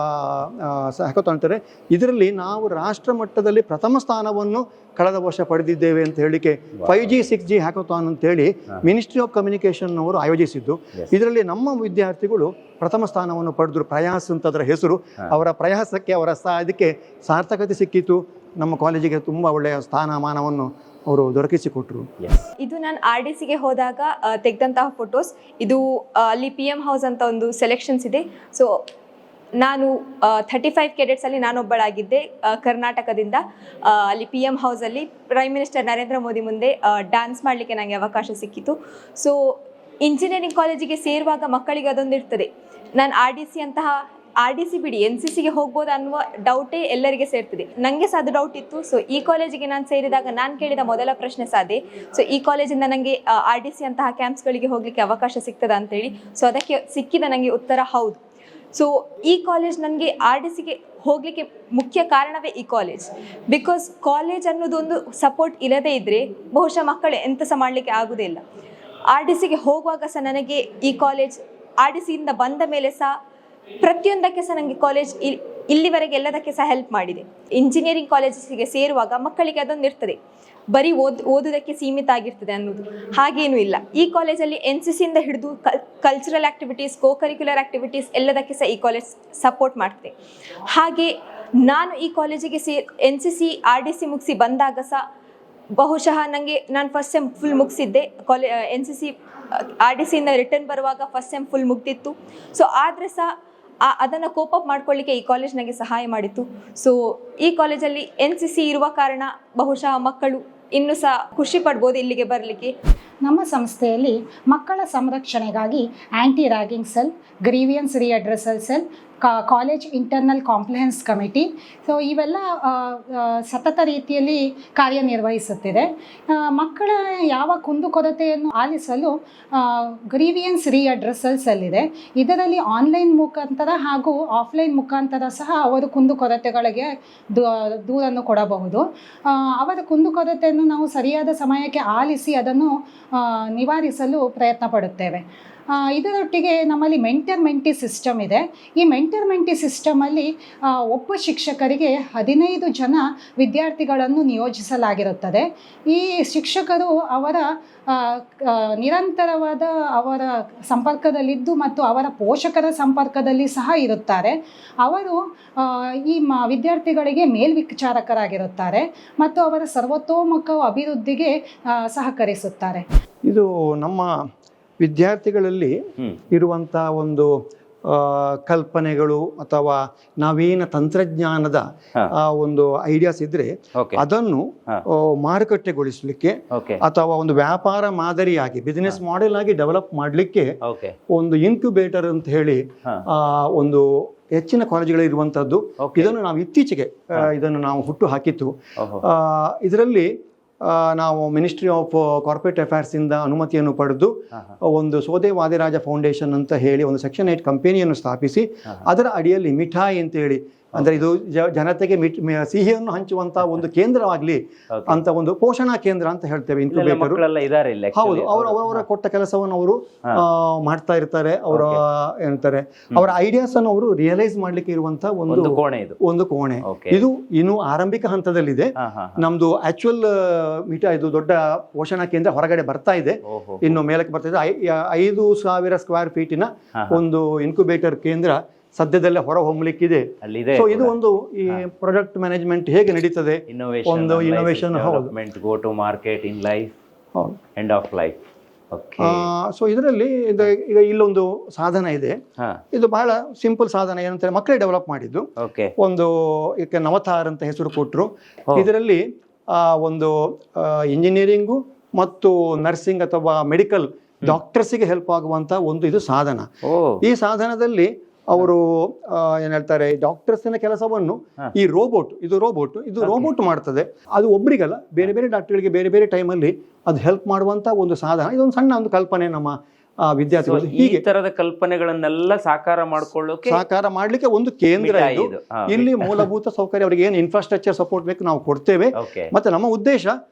ಹ್ಯಾಕಥಾನ್ ಅಂತಾರೆ. ಇದರಲ್ಲಿ ನಾವು ರಾಷ್ಟ್ರ ಮಟ್ಟದಲ್ಲಿ ಪ್ರಥಮ ಸ್ಥಾನವನ್ನು ಕಳೆದ ವರ್ಷ ಪಡೆದಿದ್ದೇವೆ ಅಂತ ಹೇಳಿಕೆ 5G 6G ಹ್ಯಾಕಥಾನ್ ಅಂತೇಳಿ ಮಿನಿಸ್ಟ್ರಿ ಆಫ್ ಕಮ್ಯುನಿಕೇಶನ್ ಅವರು ಆಯೋಜಿಸಿದ್ದು. ಇದರಲ್ಲಿ ನಮ್ಮ ವಿದ್ಯಾರ್ಥಿಗಳು ಪ್ರಥಮ ಸ್ಥಾನವನ್ನು ಪಡೆದ್ರು. ಪ್ರಯಾಸ್ ಅಂತ ಅದರ ಹೆಸರು. ಅವರ ಪ್ರಯಾಸಕ್ಕೆ ಅವರ ಇದಕ್ಕೆ ಸಾರ್ಥಕತೆ ಸಿಕ್ಕಿತು. ನಮ್ಮ ಕಾಲೇಜಿಗೆ ತುಂಬಾ ಒಳ್ಳೆಯ ಸ್ಥಾನಮಾನವನ್ನು ಅವರು ದೊರಕಿಸಿಕೊಟ್ರು. ಇದು ನಾನು RDCಗೆ ಹೋದಾಗ ತೆಗೆದಂತಹ ಫೋಟೋಸ್. ಇದು ಅಲ್ಲಿ PM ಹೌಸ್ ಅಂತ ಒಂದು ಸೆಲೆಕ್ಷನ್ಸ್ ಇದೆ. ಸೊ ನಾನು 35 ಕೆಡೆಟ್ಸ್ ಅಲ್ಲಿ ನಾನೊಬ್ಬಳಾಗಿದ್ದೆ ಕರ್ನಾಟಕದಿಂದ. ಅಲ್ಲಿ PM ಹೌಸಲ್ಲಿ ಪ್ರೈಮ್ ಮಿನಿಸ್ಟರ್ ನರೇಂದ್ರ ಮೋದಿ ಮುಂದೆ ಡ್ಯಾನ್ಸ್ ಮಾಡಲಿಕ್ಕೆ ನನಗೆ ಅವಕಾಶ ಸಿಕ್ಕಿತು. ಸೊ ಇಂಜಿನಿಯರಿಂಗ್ ಕಾಲೇಜಿಗೆ ಸೇರುವಾಗ ಮಕ್ಕಳಿಗೆ ಅದೊಂದು ಇರ್ತದೆ, ನಾನು RDC ಅಂತಹ RDC ಬಿಡಿ NCC ಗೆ ಹೋಗ್ಬೋದು ಅನ್ನುವ ಡೌಟೇ ಎಲ್ಲರಿಗೆ ಸೇರ್ತದೆ. ನನಗೆ ಸಹ ಅದು ಡೌಟ್ ಇತ್ತು. ಸೊ ಈ ಕಾಲೇಜಿಗೆ ನಾನು ಸೇರಿದಾಗ ನಾನು ಕೇಳಿದ ಮೊದಲ ಪ್ರಶ್ನೆ ಸಹ ಅದೇ. ಸೊ ಈ ಕಾಲೇಜಿಂದ ನನಗೆ RDC ಅಂತಹ ಕ್ಯಾಂಪ್ಸ್ಗಳಿಗೆ ಹೋಗಲಿಕ್ಕೆ ಅವಕಾಶ ಸಿಗ್ತದ ಅಂತೇಳಿ. ಸೊ ಅದಕ್ಕೆ ಸಿಕ್ಕಿದ ನನಗೆ ಉತ್ತರ ಹೌದು. ಸೊ ಈ ಕಾಲೇಜ್ ನನಗೆ RDCಗೆ ಹೋಗಲಿಕ್ಕೆ ಮುಖ್ಯ ಕಾರಣವೇ ಈ ಕಾಲೇಜ್. ಬಿಕಾಸ್ ಕಾಲೇಜ್ ಅನ್ನೋದು ಒಂದು ಸಪೋರ್ಟ್ ಇಲ್ಲದೇ ಇದ್ದರೆ ಬಹುಶಃ ಮಕ್ಕಳು ಎಂತ ಸಹ ಮಾಡಲಿಕ್ಕೆ ಆಗೋದೇ ಇಲ್ಲ. RDCಗೆ ಹೋಗುವಾಗ ಸಹ ನನಗೆ ಈ ಕಾಲೇಜ್ RDCಯಿಂದ ಬಂದ ಮೇಲೆ ಸಹ ಪ್ರತಿಯೊಂದಕ್ಕೆ ಸಹ ನನಗೆ ಕಾಲೇಜ್ ಇಲ್ಲಿವರೆಗೆ ಎಲ್ಲದಕ್ಕೆ ಸಹ ಹೆಲ್ಪ್ ಮಾಡಿದೆ. ಇಂಜಿನಿಯರಿಂಗ್ ಕಾಲೇಜಿಗೆ ಸೇರುವಾಗ ಮಕ್ಕಳಿಗೆ ಅದೊಂದು ಇರ್ತದೆ, ಬರೀ ಓದೋದಕ್ಕೆ ಸೀಮಿತ ಆಗಿರ್ತದೆ ಅನ್ನೋದು. ಹಾಗೇನೂ ಇಲ್ಲ. ಈ ಕಾಲೇಜಲ್ಲಿ NCCಯಿಂದ ಹಿಡಿದು ಕಲ್ಚರಲ್ ಆ್ಯಕ್ಟಿವಿಟೀಸ್, ಕರಿಕ್ಯುಲರ್ ಆ್ಯಕ್ಟಿವಿಟೀಸ್ ಎಲ್ಲದಕ್ಕೆ ಸಹ ಈ ಕಾಲೇಜ್ ಸಪೋರ್ಟ್ ಮಾಡ್ತದೆ. ಹಾಗೆ ನಾನು ಈ ಕಾಲೇಜಿಗೆ NCC RDC ಮುಗಿಸಿ ಬಂದಾಗ ಸಹ ಬಹುಶಃ ನಾನು ಫಸ್ಟ್ ಸೆಮ್ ಫುಲ್ ಮುಗಿಸಿದ್ದೆ. NCC RDCಯಿಂದ ರಿಟರ್ನ್ ಬರುವಾಗ ಫಸ್ಟ್ ಸೆಮ್ ಫುಲ್ ಮುಗ್ದಿತ್ತು. ಸೊ ಆದರೆ ಸಹ ಅದನ್ನು ಕೋಪ್ ಅಪ್ ಮಾಡ್ಕೊಳ್ಳಿಕ್ಕೆ ಈ ಕಾಲೇಜ್ ನನಗೆ ಸಹಾಯ ಮಾಡಿತ್ತು. ಸೊ ಈ ಕಾಲೇಜಲ್ಲಿ NCC ಇರುವ ಕಾರಣ ಬಹುಶಃ ಮಕ್ಕಳು ಇನ್ನೂ ಸಹ ಖುಷಿ ಪಡ್ಬೋದು ಇಲ್ಲಿಗೆ ಬರಲಿಕ್ಕೆ. ನಮ್ಮ ಸಂಸ್ಥೆಯಲ್ಲಿ ಮಕ್ಕಳ ಸಂರಕ್ಷಣೆಗಾಗಿ anti ragging cell, grievance redressal cell, college internal complaints committee, so ಇವೆಲ್ಲ ಸತತ ರೀತಿಯಲ್ಲಿ ಕಾರ್ಯನಿರ್ವಹಿಸುತ್ತಿದೆ. ಮಕ್ಕಳ ಯಾವ ಕುಂದುಕೊರತೆಯನ್ನು ಆಲಿಸಲು ಗ್ರೀವಿಯನ್ಸ್ ರಿಅಡ್ರೆಸಲ್ ಸೆಲ್ ಇದೆ. ಇದರಲ್ಲಿ ಆನ್ಲೈನ್ ಮುಖಾಂತರ ಹಾಗೂ ಆಫ್ಲೈನ್ ಮುಖಾಂತರ ಸಹ ಅವರು ಕುಂದುಕೊರತೆಗಳಿಗೆ ದೂರನ್ನು ಕೊಡಬಹುದು. ಅವರ ಕುಂದುಕೊರತೆಯನ್ನು ನಾವು ಸರಿಯಾದ ಸಮಯಕ್ಕೆ ಆಲಿಸಿ ಅದನ್ನು ನಿವಾರಿಸಲು ಪ್ರಯತ್ನ ಪಡುತ್ತೇವೆ. ಇದರೊಟ್ಟಿಗೆ ನಮ್ಮಲ್ಲಿ ಮೆಂಟಿ ಸಿಸ್ಟಮ್ ಇದೆ. ಈ ಮೆಂಟಿ ಸಿಸ್ಟಮಲ್ಲಿ ಒಬ್ಬ ಶಿಕ್ಷಕರಿಗೆ 15 ಜನ ವಿದ್ಯಾರ್ಥಿಗಳನ್ನು ನಿಯೋಜಿಸಲಾಗಿರುತ್ತದೆ. ಈ ಶಿಕ್ಷಕರು ಅವರ ನಿರಂತರವಾದ ಅವರ ಸಂಪರ್ಕದಲ್ಲಿದ್ದು ಮತ್ತು ಅವರ ಪೋಷಕರ ಸಂಪರ್ಕದಲ್ಲಿ ಸಹ ಇರುತ್ತಾರೆ. ಅವರು ಈ ವಿದ್ಯಾರ್ಥಿಗಳಿಗೆ ಮೇಲ್ವಿಚಾರಕರಾಗಿರುತ್ತಾರೆ ಮತ್ತು ಅವರ ಸರ್ವತೋಮುಖ ಅಭಿವೃದ್ಧಿಗೆ ಸಹಕರಿಸುತ್ತಾರೆ. ಇದು ನಮ್ಮ ವಿದ್ಯಾರ್ಥಿಗಳಲ್ಲಿ ಇರುವಂಥ ಒಂದು ಕಲ್ಪನೆಗಳು ಅಥವಾ ನವೀನ ತಂತ್ರಜ್ಞಾನದ ಒಂದು ಐಡಿಯಾಸ್ ಇದ್ರೆ ಅದನ್ನು ಮಾರುಕಟ್ಟೆಗೊಳಿಸಲಿಕ್ಕೆ ಅಥವಾ ಒಂದು ವ್ಯಾಪಾರ ಮಾದರಿಯಾಗಿ ಬಿಸಿನೆಸ್ ಮಾಡೆಲ್ ಆಗಿ ಡೆವಲಪ್ ಮಾಡಲಿಕ್ಕೆ ಒಂದು ಇನ್ಕ್ಯುಬೇಟರ್ ಅಂತ ಹೇಳಿ ಒಂದು ಹೆಚ್ಚಿನ ಕಾಲೇಜುಗಳು ಇರುವಂತದ್ದು. ಇದನ್ನು ನಾವು ಇತ್ತೀಚೆಗೆ ಇದನ್ನು ನಾವು ಹುಟ್ಟು ಹಾಕಿತ್ತು. ಇದರಲ್ಲಿ ನಾವು ಮಿನಿಸ್ಟ್ರಿ ಆಫ್ ಕಾರ್ಪೊರೇಟ್ ಅಫೇರ್ಸ್ ಇಂದ ಅನುಮತಿಯನ್ನು ಪಡೆದು ಒಂದು ಸೋದೆ ವಾದಿರಾಜ ಫೌಂಡೇಶನ್ ಅಂತ ಹೇಳಿ ಒಂದು ಸೆಕ್ಷನ್ 8 ಕಂಪನಿಯನ್ನು ಸ್ಥಾಪಿಸಿ ಅದರ ಅಡಿಯಲ್ಲಿ ಮಿಠಾಯಿ ಅಂತ ಹೇಳಿ, ಅಂದ್ರೆ ಇದು ಜನತೆಗೆ ಸಿಹಿಯನ್ನು ಹಂಚುವಂತ ಒಂದು ಕೇಂದ್ರವಾಗ್ಲಿ ಅಂತ ಒಂದು ಪೋಷಣಾ ಕೇಂದ್ರ ಅಂತ ಹೇಳ್ತೇವೆ. ಇನ್ಕ್ಯುಬೇಟರ್ ಹೌದು, ಅವರ ಕೊಟ್ಟ ಕೆಲಸವನ್ನು ಅವರು ಮಾಡ್ತಾ ಇರ್ತಾರೆ. ಅವರ ಏನಂತಾರೆ ಅವರ ಐಡಿಯಾಸ್ ಅನ್ನು ಅವರು ರಿಯಲೈಸ್ ಮಾಡ್ಲಿಕ್ಕೆ ಇರುವಂತ ಒಂದು ಕೋಣೆ. ಇದು ಇನ್ನು ಆರಂಭಿಕ ಹಂತದಲ್ಲಿದೆ. ನಮ್ದು ಆಕ್ಚುಯಲ್ ಇದು ದೊಡ್ಡ ಪೋಷಣಾ ಕೇಂದ್ರ ಹೊರಗಡೆ ಬರ್ತಾ ಇದೆ, ಇನ್ನು ಮೇಲಕ್ಕೆ ಬರ್ತಾ ಇದೆ. 5,000 ಸ್ಕ್ವೇರ್ ಫೀಟಿನ ಒಂದು ಇನ್ಕ್ಯುಬೇಟರ್ ಕೇಂದ್ರ ಸದ್ಯದಲ್ಲೇ ಹೊರ ಹೊಮ್ಮಲಿಕ್ಕಿದೆ. ಸೊ ಇದು ಒಂದು ಈ ಪ್ರಾಡಕ್ಟ್ ಮ್ಯಾನೇಜ್ಮೆಂಟ್ ಹೇಗೆ ನಡೀತದೆ, ಒಂದು innovation go to market in life end of life. So ಇದರಲ್ಲಿ ಈಗ ಇಲ್ಲೊಂದು ಸಾಧನ ಇದೆ. ಇದು ಬಹಳ ಸಿಂಪಲ್ ಸಾಧನ. ಏನಂತಾರೆ, ಮಕ್ಕಳೇ ಡೆವಲಪ್ ಮಾಡಿದ್ದು ಒಂದು ಇದಕ್ಕೆ ನವತಾರ್ ಅಂತ ಹೆಸರು ಕೊಟ್ಟರು. ಇದರಲ್ಲಿ ಒಂದು ಇಂಜಿನಿಯರಿಂಗು ಮತ್ತು ನರ್ಸಿಂಗ್ ಅಥವಾ ಮೆಡಿಕಲ್ ಡಾಕ್ಟರ್ಸಿಗೆ ಹೆಲ್ಪ್ ಆಗುವಂತ ಒಂದು ಇದು ಸಾಧನ. ಈ ಸಾಧನದಲ್ಲಿ ಅವರು ಏನ್ ಹೇಳ್ತಾರೆ, ಡಾಕ್ಟರ್ಸಿನ ಕೆಲಸವನ್ನು ಈ ರೋಬೋಟ್ ಮಾಡ್ತದೆ. ಅದು ಒಬ್ರಿಗಲ್ಲ, ಬೇರೆ ಬೇರೆ ಡಾಕ್ಟರ್ಗಳಿಗೆ ಬೇರೆ ಬೇರೆ ಟೈಮಲ್ಲಿ ಅದು ಹೆಲ್ಪ್ ಮಾಡುವಂತ ಒಂದು ಸಾಧನ. ಇದೊಂದು ಸಣ್ಣ ಒಂದು ಕಲ್ಪನೆ ನಮ್ಮ ವಿದ್ಯಾರ್ಥಿಗಳು. ಈ ತರದ ಕಲ್ಪನೆಗಳನ್ನೆಲ್ಲ ಸಾಕಾರ ಮಾಡ್ಲಿಕ್ಕೆ ಒಂದು ಕೇಂದ್ರ ಇದು. ಇಲ್ಲಿ ಮೂಲಭೂತ ಸೌಕರ್ಯ, ಅವರಿಗೆ ಏನು ಇನ್ಫ್ರಾಸ್ಟ್ರಕ್ಚರ್ ಸಪೋರ್ಟ್ ಬೇಕು ನಾವು ಕೊಡ್ತೇವೆ. ಮತ್ತೆ ನಮ್ಮ ಉದ್ದೇಶ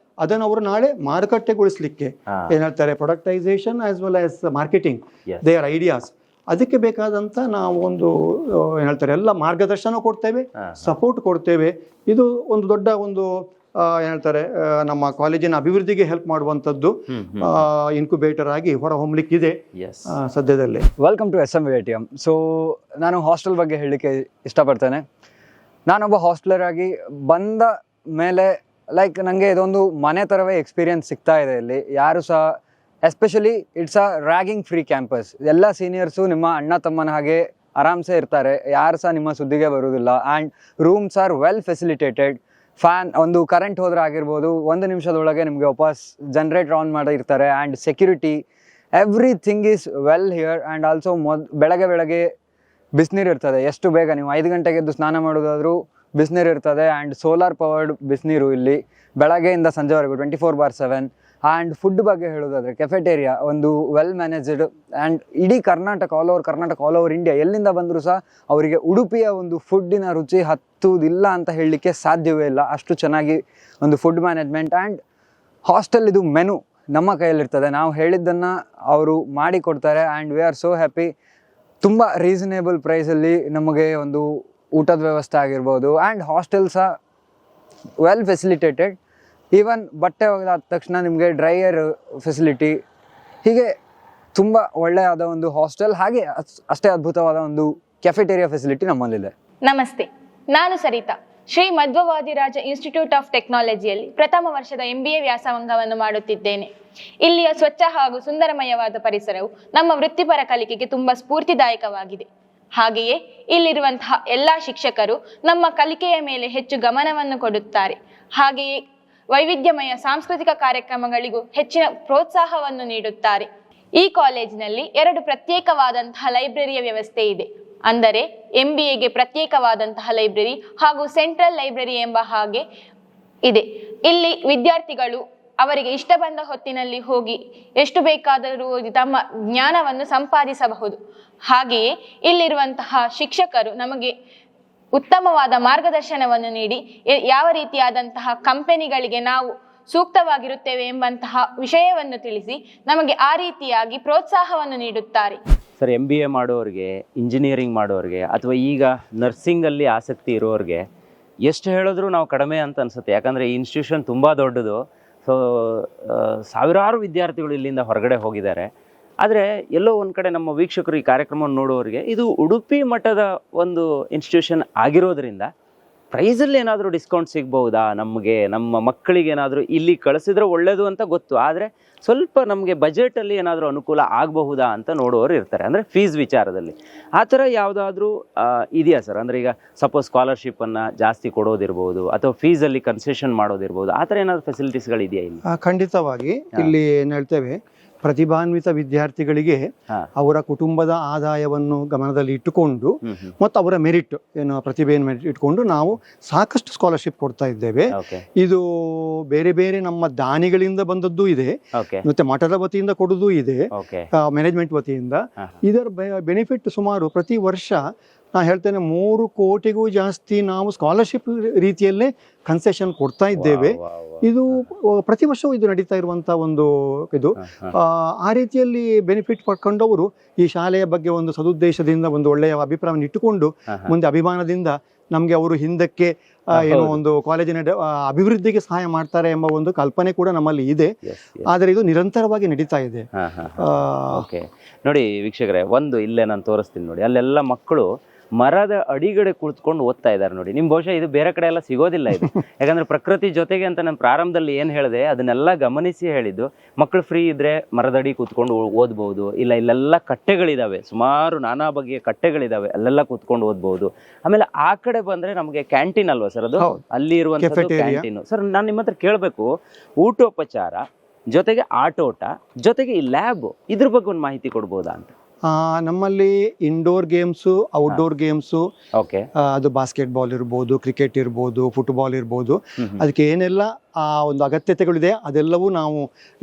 ಅದನ್ನು ಅವರು ನಾಳೆ ಮಾರುಕಟ್ಟೆಗೊಳಿಸ್ಲಿಕ್ಕೆ ಏನ್ ಹೇಳ್ತಾರೆ, productisation as well as marketing their ideas. ಅದಕ್ಕೆ ಬೇಕಾದಂತ ನಾವು ಒಂದು ಏನ್ ಹೇಳ್ತಾರೆ ಎಲ್ಲ ಮಾರ್ಗದರ್ಶನ ಕೊಡ್ತೇವೆ, ಸಪೋರ್ಟ್ ಕೊಡ್ತೇವೆ. ಇದು ಒಂದು ದೊಡ್ಡ ಒಂದು ಏನ್ ಹೇಳ್ತಾರೆ ನಮ್ಮ ಕಾಲೇಜಿನ ಅಭಿವೃದ್ಧಿಗೆ ಹೆಲ್ಪ್ ಮಾಡುವಂತದ್ದು ಇನ್ಕ್ಯುಬೇಟರ್ ಆಗಿ ಹೊರ ಹೊಮ್ಮಲಿಕ್ಕಿದೆ ಸದ್ಯದಲ್ಲೇ. Welcome to SMVITM. ಸೊ ನಾನು ಹಾಸ್ಟೆಲ್ ಬಗ್ಗೆ ಹೇಳಲಿಕ್ಕೆ ಇಷ್ಟಪಡ್ತೇನೆ. ನಾನೊಬ್ಬ ಹಾಸ್ಟೆಲರ್ ಆಗಿ ಬಂದ ಮೇಲೆ ನನಗೆ ಇದೊಂದು ಮನೆ ಥರವೇ ಎಕ್ಸ್ಪೀರಿಯನ್ಸ್ ಸಿಗ್ತಾ ಇದೆ. ಇಲ್ಲಿ ಯಾರು ಸಹ especially it's a ragging free campus. ಎಲ್ಲ ಸೀನಿಯರ್ಸು ನಿಮ್ಮ ಅಣ್ಣ ತಮ್ಮನ ಹಾಗೆ ಆರಾಮ್ಸೆ ಇರ್ತಾರೆ, ಯಾರು ಸಹ ನಿಮ್ಮ ಸುದ್ದಿಗೆ ಬರುವುದಿಲ್ಲ. And rooms R well facilitated. Fan, ಒಂದು ಕರೆಂಟ್ ಹೋದ್ರೆ ಆಗಿರ್ಬೋದು 1 ನಿಮಿಷದೊಳಗೆ ನಿಮಗೆ ವಾಪಸ್ ಜನರೇಟರ್ ಆನ್ ಮಾಡಿರ್ತಾರೆ. And security, everything is well here. And also ಬೆಳಗ್ಗೆ ಬಿಸಿನೀರು ಇರ್ತದೆ. ಎಷ್ಟು ಬೇಗ ನೀವು 5 ಗಂಟೆಗೆ ಎದ್ದು ಸ್ನಾನ ಮಾಡೋದಾದರೂ ಬಿಸಿನೀರು ಇರ್ತದೆ. ಆ್ಯಂಡ್ ಸೋಲಾರ್ ಪವರ್ಡ್ ಬಿಸಿನೀರು ಇಲ್ಲಿ ಬೆಳಗ್ಗೆಯಿಂದ ಸಂಜೆವರೆಗೂ 24/7. ಆ್ಯಂಡ್ ಫುಡ್ ಬಗ್ಗೆ ಹೇಳೋದಾದರೆ ಕೆಫೆಟೇರಿಯಾ ಒಂದು ವೆಲ್ ಮ್ಯಾನೇಜ್ಡ್. ಆ್ಯಂಡ್ ಇಡೀ ಕರ್ನಾಟಕ, ಆಲ್ ಓವರ್ ಇಂಡಿಯಾ ಎಲ್ಲಿಂದ ಬಂದರೂ ಸಹ ಅವರಿಗೆ ಉಡುಪಿಯ ಒಂದು ಫುಡ್ಡಿನ ರುಚಿ ಹತ್ತುವುದಿಲ್ಲ ಅಂತ ಹೇಳಲಿಕ್ಕೆ ಸಾಧ್ಯವೇ ಇಲ್ಲ. ಅಷ್ಟು ಚೆನ್ನಾಗಿ ಒಂದು ಫುಡ್ ಮ್ಯಾನೇಜ್ಮೆಂಟ್. ಆ್ಯಂಡ್ ಹಾಸ್ಟೆಲ್ ಇದು ಮೆನು ನಮ್ಮ ಕೈಯಲ್ಲಿರ್ತದೆ, ನಾವು ಹೇಳಿದ್ದನ್ನು ಅವರು ಮಾಡಿಕೊಡ್ತಾರೆ. And we are so happy. ತುಂಬ ರೀಸನೇಬಲ್ ಪ್ರೈಸಲ್ಲಿ ನಮಗೆ ಒಂದು ಊಟದ ವ್ಯವಸ್ಥೆ ಆಗಿರ್ಬೋದು. ಆ್ಯಂಡ್ ಹಾಸ್ಟೆಲ್ ಸಹ ವೆಲ್ ಫೆಸಿಲಿಟೇಟೆಡ್. ಈವನ್ ಬಟ್ಟೆ ಒಗೆದಾದ ತಕ್ಷಣ ನಿಮಗೆ ಡ್ರೈಯರ್ ಫೆಸಿಲಿಟಿ, ಹೀಗೆ ತುಂಬ ಒಳ್ಳೆಯದಾದ ಒಂದು ಹಾಸ್ಟೆಲ್. ಹಾಗೆ ಅಷ್ಟೇ ಅದ್ಭುತವಾದ ಒಂದು ಕೆಫೆಟೇರಿಯಾ ಫೆಸಿಲಿಟಿ ನಮ್ಮಲ್ಲಿದೆ. ನಮಸ್ತೆ, ನಾನು ಸರಿತಾ. ಶ್ರೀ ಮಧ್ವವಾದಿರಾಜ ಇನ್ಸ್ಟಿಟ್ಯೂಟ್ ಆಫ್ ಟೆಕ್ನಾಲಜಿಯಲ್ಲಿ ಪ್ರಥಮ ವರ್ಷದ MBA ವ್ಯಾಸಂಗವನ್ನು ಮಾಡುತ್ತಿದ್ದೇನೆ. ಇಲ್ಲಿಯ ಸ್ವಚ್ಛ ಹಾಗೂ ಸುಂದರಮಯವಾದ ಪರಿಸರವು ನಮ್ಮ ವೃತ್ತಿಪರ ಕಲಿಕೆಗೆ ತುಂಬ ಸ್ಫೂರ್ತಿದಾಯಕವಾಗಿದೆ. ಹಾಗೆಯೇ ಇಲ್ಲಿರುವಂತಹ ಎಲ್ಲ ಶಿಕ್ಷಕರು ನಮ್ಮ ಕಲಿಕೆಯ ಮೇಲೆ ಹೆಚ್ಚು ಗಮನವನ್ನು ಕೊಡುತ್ತಾರೆ. ಹಾಗೆಯೇ ವೈವಿಧ್ಯಮಯ ಸಾಂಸ್ಕೃತಿಕ ಕಾರ್ಯಕ್ರಮಗಳಿಗೂ ಹೆಚ್ಚಿನ ಪ್ರೋತ್ಸಾಹವನ್ನು ನೀಡುತ್ತಾರೆ. ಈ ಕಾಲೇಜಿನಲ್ಲಿ 2 ಪ್ರತ್ಯೇಕವಾದಂತಹ ಲೈಬ್ರರಿಯ ವ್ಯವಸ್ಥೆ ಇದೆ. ಅಂದರೆ MBAಗೆ ಪ್ರತ್ಯೇಕವಾದಂತಹ ಲೈಬ್ರರಿ ಹಾಗೂ ಸೆಂಟ್ರಲ್ ಲೈಬ್ರರಿ ಎಂಬ ಹಾಗೆ ಇದೆ. ಇಲ್ಲಿ ವಿದ್ಯಾರ್ಥಿಗಳು ಅವರಿಗೆ ಇಷ್ಟ ಬಂದ ಹೊತ್ತಿನಲ್ಲಿ ಹೋಗಿ ಎಷ್ಟು ಬೇಕಾದರೂ ಓದಿ ತಮ್ಮ ಜ್ಞಾನವನ್ನು ಸಂಪಾದಿಸಬಹುದು. ಹಾಗೆಯೇ ಇಲ್ಲಿರುವಂತಹ ಶಿಕ್ಷಕರು ನಮಗೆ ಉತ್ತಮವಾದ ಮಾರ್ಗದರ್ಶನವನ್ನು ನೀಡಿ ಯಾವ ರೀತಿಯಾದಂತಹ ಕಂಪನಿಗಳಿಗೆ ನಾವು ಸೂಕ್ತವಾಗಿರುತ್ತೇವೆ ಎಂಬಂತಹ ವಿಷಯವನ್ನು ತಿಳಿಸಿ ನಮಗೆ ಆ ರೀತಿಯಾಗಿ ಪ್ರೋತ್ಸಾಹವನ್ನು ನೀಡುತ್ತಾರೆ. ಸರ್, MBA ಮಾಡೋರಿಗೆ, ಇಂಜಿನಿಯರಿಂಗ್ ಮಾಡೋರಿಗೆ ಅಥವಾ ಈಗ ನರ್ಸಿಂಗಲ್ಲಿ ಆಸಕ್ತಿ ಇರೋರಿಗೆ ಎಷ್ಟು ಹೇಳಿದ್ರೂ ನಾವು ಕಡಿಮೆ ಅಂತ ಅನಿಸುತ್ತೆ. ಯಾಕಂದರೆ ಈ ಇನ್ಸ್ಟಿಟ್ಯೂಷನ್ ತುಂಬ ದೊಡ್ಡದು. ಸೊ ಸಾವಿರಾರು ವಿದ್ಯಾರ್ಥಿಗಳು ಇಲ್ಲಿಂದ ಹೊರಗಡೆ ಹೋಗಿದ್ದಾರೆ. ಆದರೆ ಎಲ್ಲೋ ಒಂದು ಕಡೆ ನಮ್ಮ ವೀಕ್ಷಕರು ಈ ಕಾರ್ಯಕ್ರಮವನ್ನು ನೋಡೋರಿಗೆ ಇದು ಉಡುಪಿ ಮಟ್ಟದ ಒಂದು ಇನ್ಸ್ಟಿಟ್ಯೂಷನ್ ಆಗಿರೋದ್ರಿಂದ ಪ್ರೈಸಲ್ಲಿ ಏನಾದರೂ ಡಿಸ್ಕೌಂಟ್ ಸಿಗ್ಬಹುದಾ, ನಮಗೆ ನಮ್ಮ ಮಕ್ಕಳಿಗೆ ಏನಾದರೂ ಇಲ್ಲಿ ಕಳಿಸಿದ್ರೆ ಒಳ್ಳೆಯದು ಅಂತ ಗೊತ್ತು. ಆದರೆ ಸ್ವಲ್ಪ ನಮಗೆ ಬಜೆಟಲ್ಲಿ ಏನಾದರೂ ಅನುಕೂಲ ಆಗಬಹುದಾ ಅಂತ ನೋಡೋರು ಇರ್ತಾರೆ, ಅಂದರೆ ಫೀಸ್ ವಿಚಾರದಲ್ಲಿ. ಆ ಥರ ಯಾವುದಾದ್ರೂ ಇದೆಯಾ ಸರ್? ಅಂದರೆ ಈಗ ಸಪೋಸ್ ಸ್ಕಾಲರ್ಶಿಪ್ಪನ್ನು ಜಾಸ್ತಿ ಕೊಡೋದಿರ್ಬೋದು ಅಥವಾ ಫೀಸಲ್ಲಿ ಕನ್ಸೆಷನ್ ಮಾಡೋದಿರ್ಬೋದು, ಆ ಥರ ಏನಾದರೂ ಫೆಸಿಲಿಟೀಸ್ಗಳಿದೆಯಾ ಇಲ್ಲಿ? ಖಂಡಿತವಾಗಿ ಇಲ್ಲಿ ಏನು ಹೇಳ್ತೇವೆ, ಪ್ರತಿಭಾನ್ವಿತ ವಿದ್ಯಾರ್ಥಿಗಳಿಗೆ ಅವರ ಕುಟುಂಬದ ಆದಾಯವನ್ನು ಗಮನದಲ್ಲಿ ಇಟ್ಟುಕೊಂಡು ಮತ್ತು ಅವರ ಮೆರಿಟ್ ಏನು ಪ್ರತಿಭೆಯನ್ನು ಇಟ್ಕೊಂಡು ನಾವು ಸಾಕಷ್ಟು ಸ್ಕಾಲರ್ಶಿಪ್ ಕೊಡ್ತಾ ಇದ್ದೇವೆ. ಇದು ಬೇರೆ ಬೇರೆ ನಮ್ಮ ದಾನಿಗಳಿಂದ ಬಂದದ್ದು ಇದೆ, ಮತ್ತೆ ಮಠದ ವತಿಯಿಂದ ಕೊಡುವುದು ಇದೆ, ಮ್ಯಾನೇಜ್ಮೆಂಟ್ ವತಿಯಿಂದ. ಇದರ ಬೆನಿಫಿಟ್ ಸುಮಾರು ಪ್ರತಿ ವರ್ಷ ನಾ ಹೇಳ್ತೇನೆ 3 ಕೋಟಿಗೂ ಜಾಸ್ತಿ ನಾವು ಸ್ಕಾಲರ್ಶಿಪ್ ರೀತಿಯಲ್ಲೇ ಕನ್ಸೆಷನ್ ಕೊಡ್ತಾ ಇದ್ದೇವೆ. ಇದು ಪ್ರತಿ ವರ್ಷವೂ ಇದು ನಡೀತಾ ಇರುವಂಥ ಒಂದು ಇದು. ಆ ರೀತಿಯಲ್ಲಿ ಬೆನಿಫಿಟ್ ಪಡ್ಕೊಂಡವರು ಈ ಶಾಲೆಯ ಬಗ್ಗೆ ಒಂದು ಸದುದ್ದೇಶದಿಂದ ಒಂದು ಒಳ್ಳೆಯ ಅಭಿಪ್ರಾಯವನ್ನು ಇಟ್ಟುಕೊಂಡು ಮುಂದೆ ಅಭಿಮಾನದಿಂದ ನಮಗೆ ಅವರು ಹಿಂದಕ್ಕೆ ಏನೋ ಒಂದು ಕಾಲೇಜಿನ ಅಭಿವೃದ್ಧಿಗೆ ಸಹಾಯ ಮಾಡ್ತಾರೆ ಎಂಬ ಒಂದು ಕಲ್ಪನೆ ಕೂಡ ನಮ್ಮಲ್ಲಿ ಇದೆ. ಆದರೆ ಇದು ನಿರಂತರವಾಗಿ ನಡೀತಾ ಇದೆ. ನೋಡಿ ವೀಕ್ಷಕರೇ, ಒಂದು ಇಲ್ಲೇ ನಾನು ತೋರಿಸ್ತೀನಿ ನೋಡಿ, ಅಲ್ಲೆಲ್ಲ ಮಕ್ಕಳು ಮರದ ಅಡಿಗಡೆ ಕುಳಿತುಕೊಂಡು ಓದ್ತಾ ಇದ್ದಾರೆ ನೋಡಿ. ನಿಮ್ ಬಹುಶಃ ಇದು ಬೇರೆ ಕಡೆ ಎಲ್ಲ ಸಿಗೋದಿಲ್ಲ ಇದು. ಯಾಕಂದ್ರೆ ಪ್ರಕೃತಿ ಜೊತೆಗೆ ಅಂತ ನಾನು ಪ್ರಾರಂಭದಲ್ಲಿ ಏನು ಹೇಳಿದೆ ಅದನ್ನೆಲ್ಲ ಗಮನಿಸಿ ಹೇಳಿದ್ದು. ಮಕ್ಕಳು ಫ್ರೀ ಇದ್ರೆ ಮರದಡಿ ಕೂತ್ಕೊಂಡು ಓದ್ಬಹುದು. ಇಲ್ಲೆಲ್ಲ ಕಟ್ಟೆಗಳಿದಾವೆ, ಸುಮಾರು ನಾನಾ ಬಗೆಯ ಕಟ್ಟೆಗಳಿದಾವೆ, ಅಲ್ಲೆಲ್ಲ ಕೂತ್ಕೊಂಡು ಓದ್ಬಹುದು. ಆಮೇಲೆ ಆ ಕಡೆ ಬಂದ್ರೆ ನಮಗೆ ಕ್ಯಾಂಟೀನ್ ಅಲ್ವಾ ಸರ್ ಅದು? ಅಲ್ಲಿ ಇರುವಂತ ಕ್ಯಾಂಟೀನ್. ಸರ್, ನಾನು ನಿಮ್ಮ ಹತ್ರ ಕೇಳಬೇಕು, ಊಟೋಪಚಾರ ಜೊತೆಗೆ ಆಟೋಟ ಜೊತೆಗೆ ಈ ಲ್ಯಾಬ್, ಇದ್ರ ಬಗ್ಗೆ ಒಂದು ಮಾಹಿತಿ ಕೊಡ್ಬೋದಾ ಅಂತ? ನಮ್ಮಲ್ಲಿ ಇಂಡೋರ್ ಗೇಮ್ಸು, ಔಟ್ಡೋರ್ ಗೇಮ್ಸು, ಅದು ಬಾಸ್ಕೆಟ್ಬಾಲ್ ಇರ್ಬೋದು, ಕ್ರಿಕೆಟ್ ಇರ್ಬೋದು, ಫುಟ್ಬಾಲ್ ಇರ್ಬೋದು, ಅದಕ್ಕೆ ಏನೆಲ್ಲ ಒಂದು ಅಗತ್ಯತೆಗಳಿದೆ ಅದೆಲ್ಲವೂ ನಾವು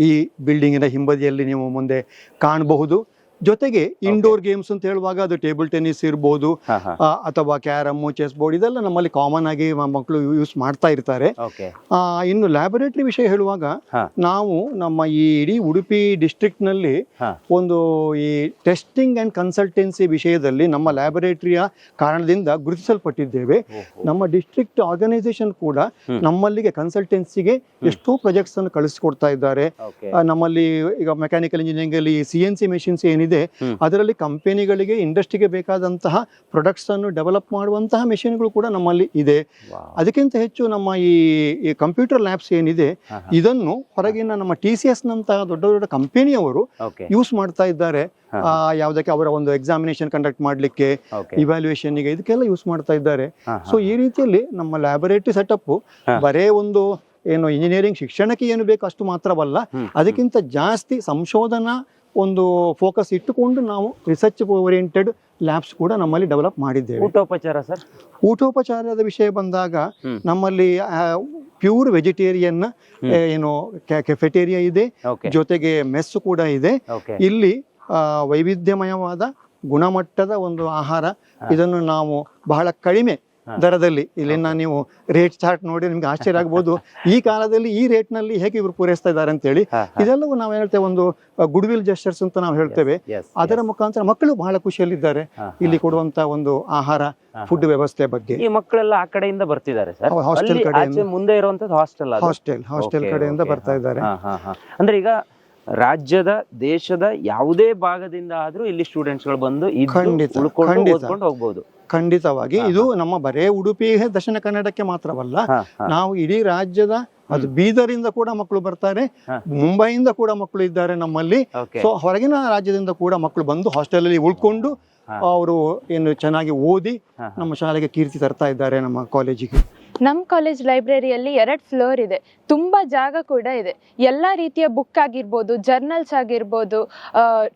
ಈ ಬಿಲ್ಡಿಂಗಿನ ಹಿಂಬದಿಯಲ್ಲಿ ನೀವು ಮುಂದೆ ಕಾಣಬಹುದು. ಜೊತೆಗೆ ಇಂಡೋರ್ ಗೇಮ್ಸ್ ಅಂತ ಹೇಳುವಾಗ ಅದು ಟೇಬಲ್ ಟೆನ್ನಿಸ್ ಇರ್ಬೋದು ಅಥವಾ ಕ್ಯಾರಮ್, ಚೆಸ್ ಬೋರ್ಡ್, ಇದೆಲ್ಲ ನಮ್ಮಲ್ಲಿ ಕಾಮನ್ ಆಗಿ ಮಕ್ಕಳು ಯೂಸ್ ಮಾಡ್ತಾ ಇರ್ತಾರೆ. ಇನ್ನು ಲ್ಯಾಬೊರೇಟರಿ ವಿಷಯ ಹೇಳುವಾಗ ನಾವು ನಮ್ಮ ಈ ಇಡೀ ಉಡುಪಿ ಡಿಸ್ಟ್ರಿಕ್ಟ್ ನಲ್ಲಿ ಒಂದು ಈ ಟೆಸ್ಟಿಂಗ್ ಅಂಡ್ ಕನ್ಸಲ್ಟೆನ್ಸಿ ವಿಷಯದಲ್ಲಿ ನಮ್ಮ ಲ್ಯಾಬೊರೇಟರಿಯ ಕಾರಣದಿಂದ ಗುರುತಿಸಲ್ಪಟ್ಟಿದ್ದೇವೆ. ನಮ್ಮ ಡಿಸ್ಟ್ರಿಕ್ಟ್ ಆರ್ಗನೈಸೇಷನ್ ಕೂಡ ನಮ್ಮಲ್ಲಿಗೆ ಕನ್ಸಲ್ಟೆನ್ಸಿಗೆ ಎಷ್ಟೋ ಪ್ರಾಜೆಕ್ಟ್ಸ್ ಅನ್ನು ಕಳಿಸಿಕೊಡ್ತಾ ಇದ್ದಾರೆ. ನಮ್ಮಲ್ಲಿ ಈಗ ಮೆಕ್ಯಾನಿಕಲ್ ಇಂಜಿನಿಯರಿಂಗ್ ಅಲ್ಲಿ CNC ಮೆಷಿನ್ಸ್ ಏನಿದೆ ಅದರಲ್ಲಿ ಕಂಪನಿಗಳಿಗೆ, ಇಂಡಸ್ಟ್ರಿಗೆ ಬೇಕಾದಂತಹ ಪ್ರಾಡಕ್ಟ್ಸ್ ಅನ್ನು ಡೆವಲಪ್ ಮಾಡುವಂತಹ ಮೆಷಿನ್ಗಳು ಕೂಡ ನಮ್ಮಲ್ಲಿ ಇದೆ. ಅದಕ್ಕಿಂತ ಹೆಚ್ಚು ನಮ್ಮ ಈ ಕಂಪ್ಯೂಟರ್ ಲ್ಯಾಬ್ಸ್ ಏನಿದೆ ಇದನ್ನು ಹೊರಗಿನ ನಮ್ಮ TCS ನಂತಹ ದೊಡ್ಡ ದೊಡ್ಡ ಕಂಪನಿಯವರು ಯೂಸ್ ಮಾಡ್ತಾ ಇದ್ದಾರೆ. ಯಾವುದಕ್ಕೆ ಅವರ ಒಂದು ಎಕ್ಸಾಮಿನೇಷನ್ ಕಂಡಕ್ಟ್ ಮಾಡಲಿಕ್ಕೆ, ಇವ್ಯಾಲ್ಯೂಯೇಷನ್ಗೆ, ಇದಕ್ಕೆಲ್ಲ ಯೂಸ್ ಮಾಡ್ತಾ ಇದ್ದಾರೆ. ಸೊ ಈ ರೀತಿಯಲ್ಲಿ ನಮ್ಮ ಲ್ಯಾಬೊರೇಟರಿ ಸೆಟಪ್ ಬರೇ ಒಂದು ಏನು ಇಂಜಿನಿಯರಿಂಗ್ ಶಿಕ್ಷಣಕ್ಕೆ ಏನು ಬೇಕು ಅಷ್ಟು ಮಾತ್ರವಲ್ಲ, ಅದಕ್ಕಿಂತ ಜಾಸ್ತಿ ಸಂಶೋಧನಾ ಒಂದು ಫೋಕಸ್ ಇಟ್ಟುಕೊಂಡು ನಾವು ರಿಸರ್ಚ್ ಓರಿಯೆಂಟೆಡ್ ಲ್ಯಾಬ್ಸ್ ಕೂಡ ನಮ್ಮಲ್ಲಿ ಡೆವಲಪ್ ಮಾಡಿದ್ದೇವೆ. ಊಟೋಪಚಾರ ಸರ್? ಊಟೋಪಚಾರದ ವಿಷಯ ಬಂದಾಗ ನಮ್ಮಲ್ಲಿ ಪ್ಯೂರ್ ವೆಜಿಟೇರಿಯನ್ ಏನು ಕೆಫೆಟೇರಿಯಾ ಇದೆ, ಜೊತೆಗೆ ಮೆಸ್ ಕೂಡ ಇದೆ. ಇಲ್ಲಿ ವೈವಿಧ್ಯಮಯವಾದ ಗುಣಮಟ್ಟದ ಒಂದು ಆಹಾರ, ಇದನ್ನು ನಾವು ಬಹಳ ಕಡಿಮೆ ದರದಲ್ಲಿ, ಇಲ್ಲಿನ ನೀವು ರೇಟ್ ಚಾರ್ಟ್ ನೋಡಿ ನಿಮ್ಗೆ ಆಶ್ಚರ್ಯ ಆಗ್ಬೋದು, ಈ ಕಾಲದಲ್ಲಿ ಈ ರೇಟ್ ನಲ್ಲಿ ಹೇಗೆ ಇವರು ಪೂರೈಸ್ತಾ ಇದ್ದಾರೆ ಅಂತ ಹೇಳಿ. ಇದೆಲ್ಲವೂ ನಾವು ಹೇಳ್ತೇವೆ ಒಂದು ಗುಡ್ ವಿಲ್ ಜೆಸ್ಚರ್ಸ್ ಅಂತ ನಾವು ಹೇಳ್ತೇವೆ. ಅದರ ಮುಖಾಂತರ ಮಕ್ಕಳು ಬಹಳ ಖುಷಿಯಲ್ಲಿದ್ದಾರೆ ಇಲ್ಲಿ ಕೊಡುವಂತ ಒಂದು ಆಹಾರ ಫುಡ್ ವ್ಯವಸ್ಥೆ ಬಗ್ಗೆ. ಈ ಮಕ್ಕಳೆಲ್ಲ ಆ ಕಡೆಯಿಂದ ಬರ್ತಿದ್ದಾರೆ ಸರ್? ಹಾಸ್ಟೆಲ್ ಕಡೆಯಿಂದ, ಮುಂದೆ ಇರುವಂತದ್ದು ಹಾಸ್ಟೆಲ್ ಕಡೆಯಿಂದ ಬರ್ತಾ ಇದ್ದಾರೆ. ಅಂದ್ರೆ ಈಗ ರಾಜ್ಯದ ದೇಶದ ಯಾವುದೇ ಭಾಗದಿಂದ ಆದ್ರೂ ಇಲ್ಲಿ ಸ್ಟೂಡೆಂಟ್ಸ್ ಗಳು ಬಂದು ಉಳ್ಕೊಂಡು ಹೋಗ್ಬೋದು. ಖಂಡಿತವಾಗಿ ಇದು ನಮ್ಮ ಬರೇ ಉಡುಪಿ ದಕ್ಷಿಣ ಕನ್ನಡಕ್ಕೆ ಮಾತ್ರವಲ್ಲ, ನಾವು ಇಡೀ ರಾಜ್ಯದ, ಅದು ಬೀದರಿಂದ ಕೂಡ ಮಕ್ಕಳು ಬರ್ತಾರೆ, ಮುಂಬೈಯಿಂದ ಕೂಡ ಮಕ್ಕಳು ಇದ್ದಾರೆ ನಮ್ಮಲ್ಲಿ. ಸೊ ಹೊರಗಿನ ರಾಜ್ಯದಿಂದ ಕೂಡ ಮಕ್ಕಳು ಬಂದು ಹಾಸ್ಟೆಲ್ ಅಲ್ಲಿ ಉಳ್ಕೊಂಡು ಅವರು ಏನು ಚೆನ್ನಾಗಿ ಓದಿ ನಮ್ಮ ಶಾಲೆಗೆ ಕೀರ್ತಿ ತರ್ತಾ ಇದ್ದಾರೆ ನಮ್ಮ ಕಾಲೇಜಿಗೆ. ನಮ್ಮ ಕಾಲೇಜ್ ಲೈಬ್ರರಿಯಲ್ಲಿ 2 ಫ್ಲೋರ್ ಇದೆ, ತುಂಬ ಜಾಗ ಕೂಡ ಇದೆ. ಎಲ್ಲ ರೀತಿಯ ಬುಕ್ ಆಗಿರ್ಬೋದು, ಜರ್ನಲ್ಸ್ ಆಗಿರ್ಬೋದು,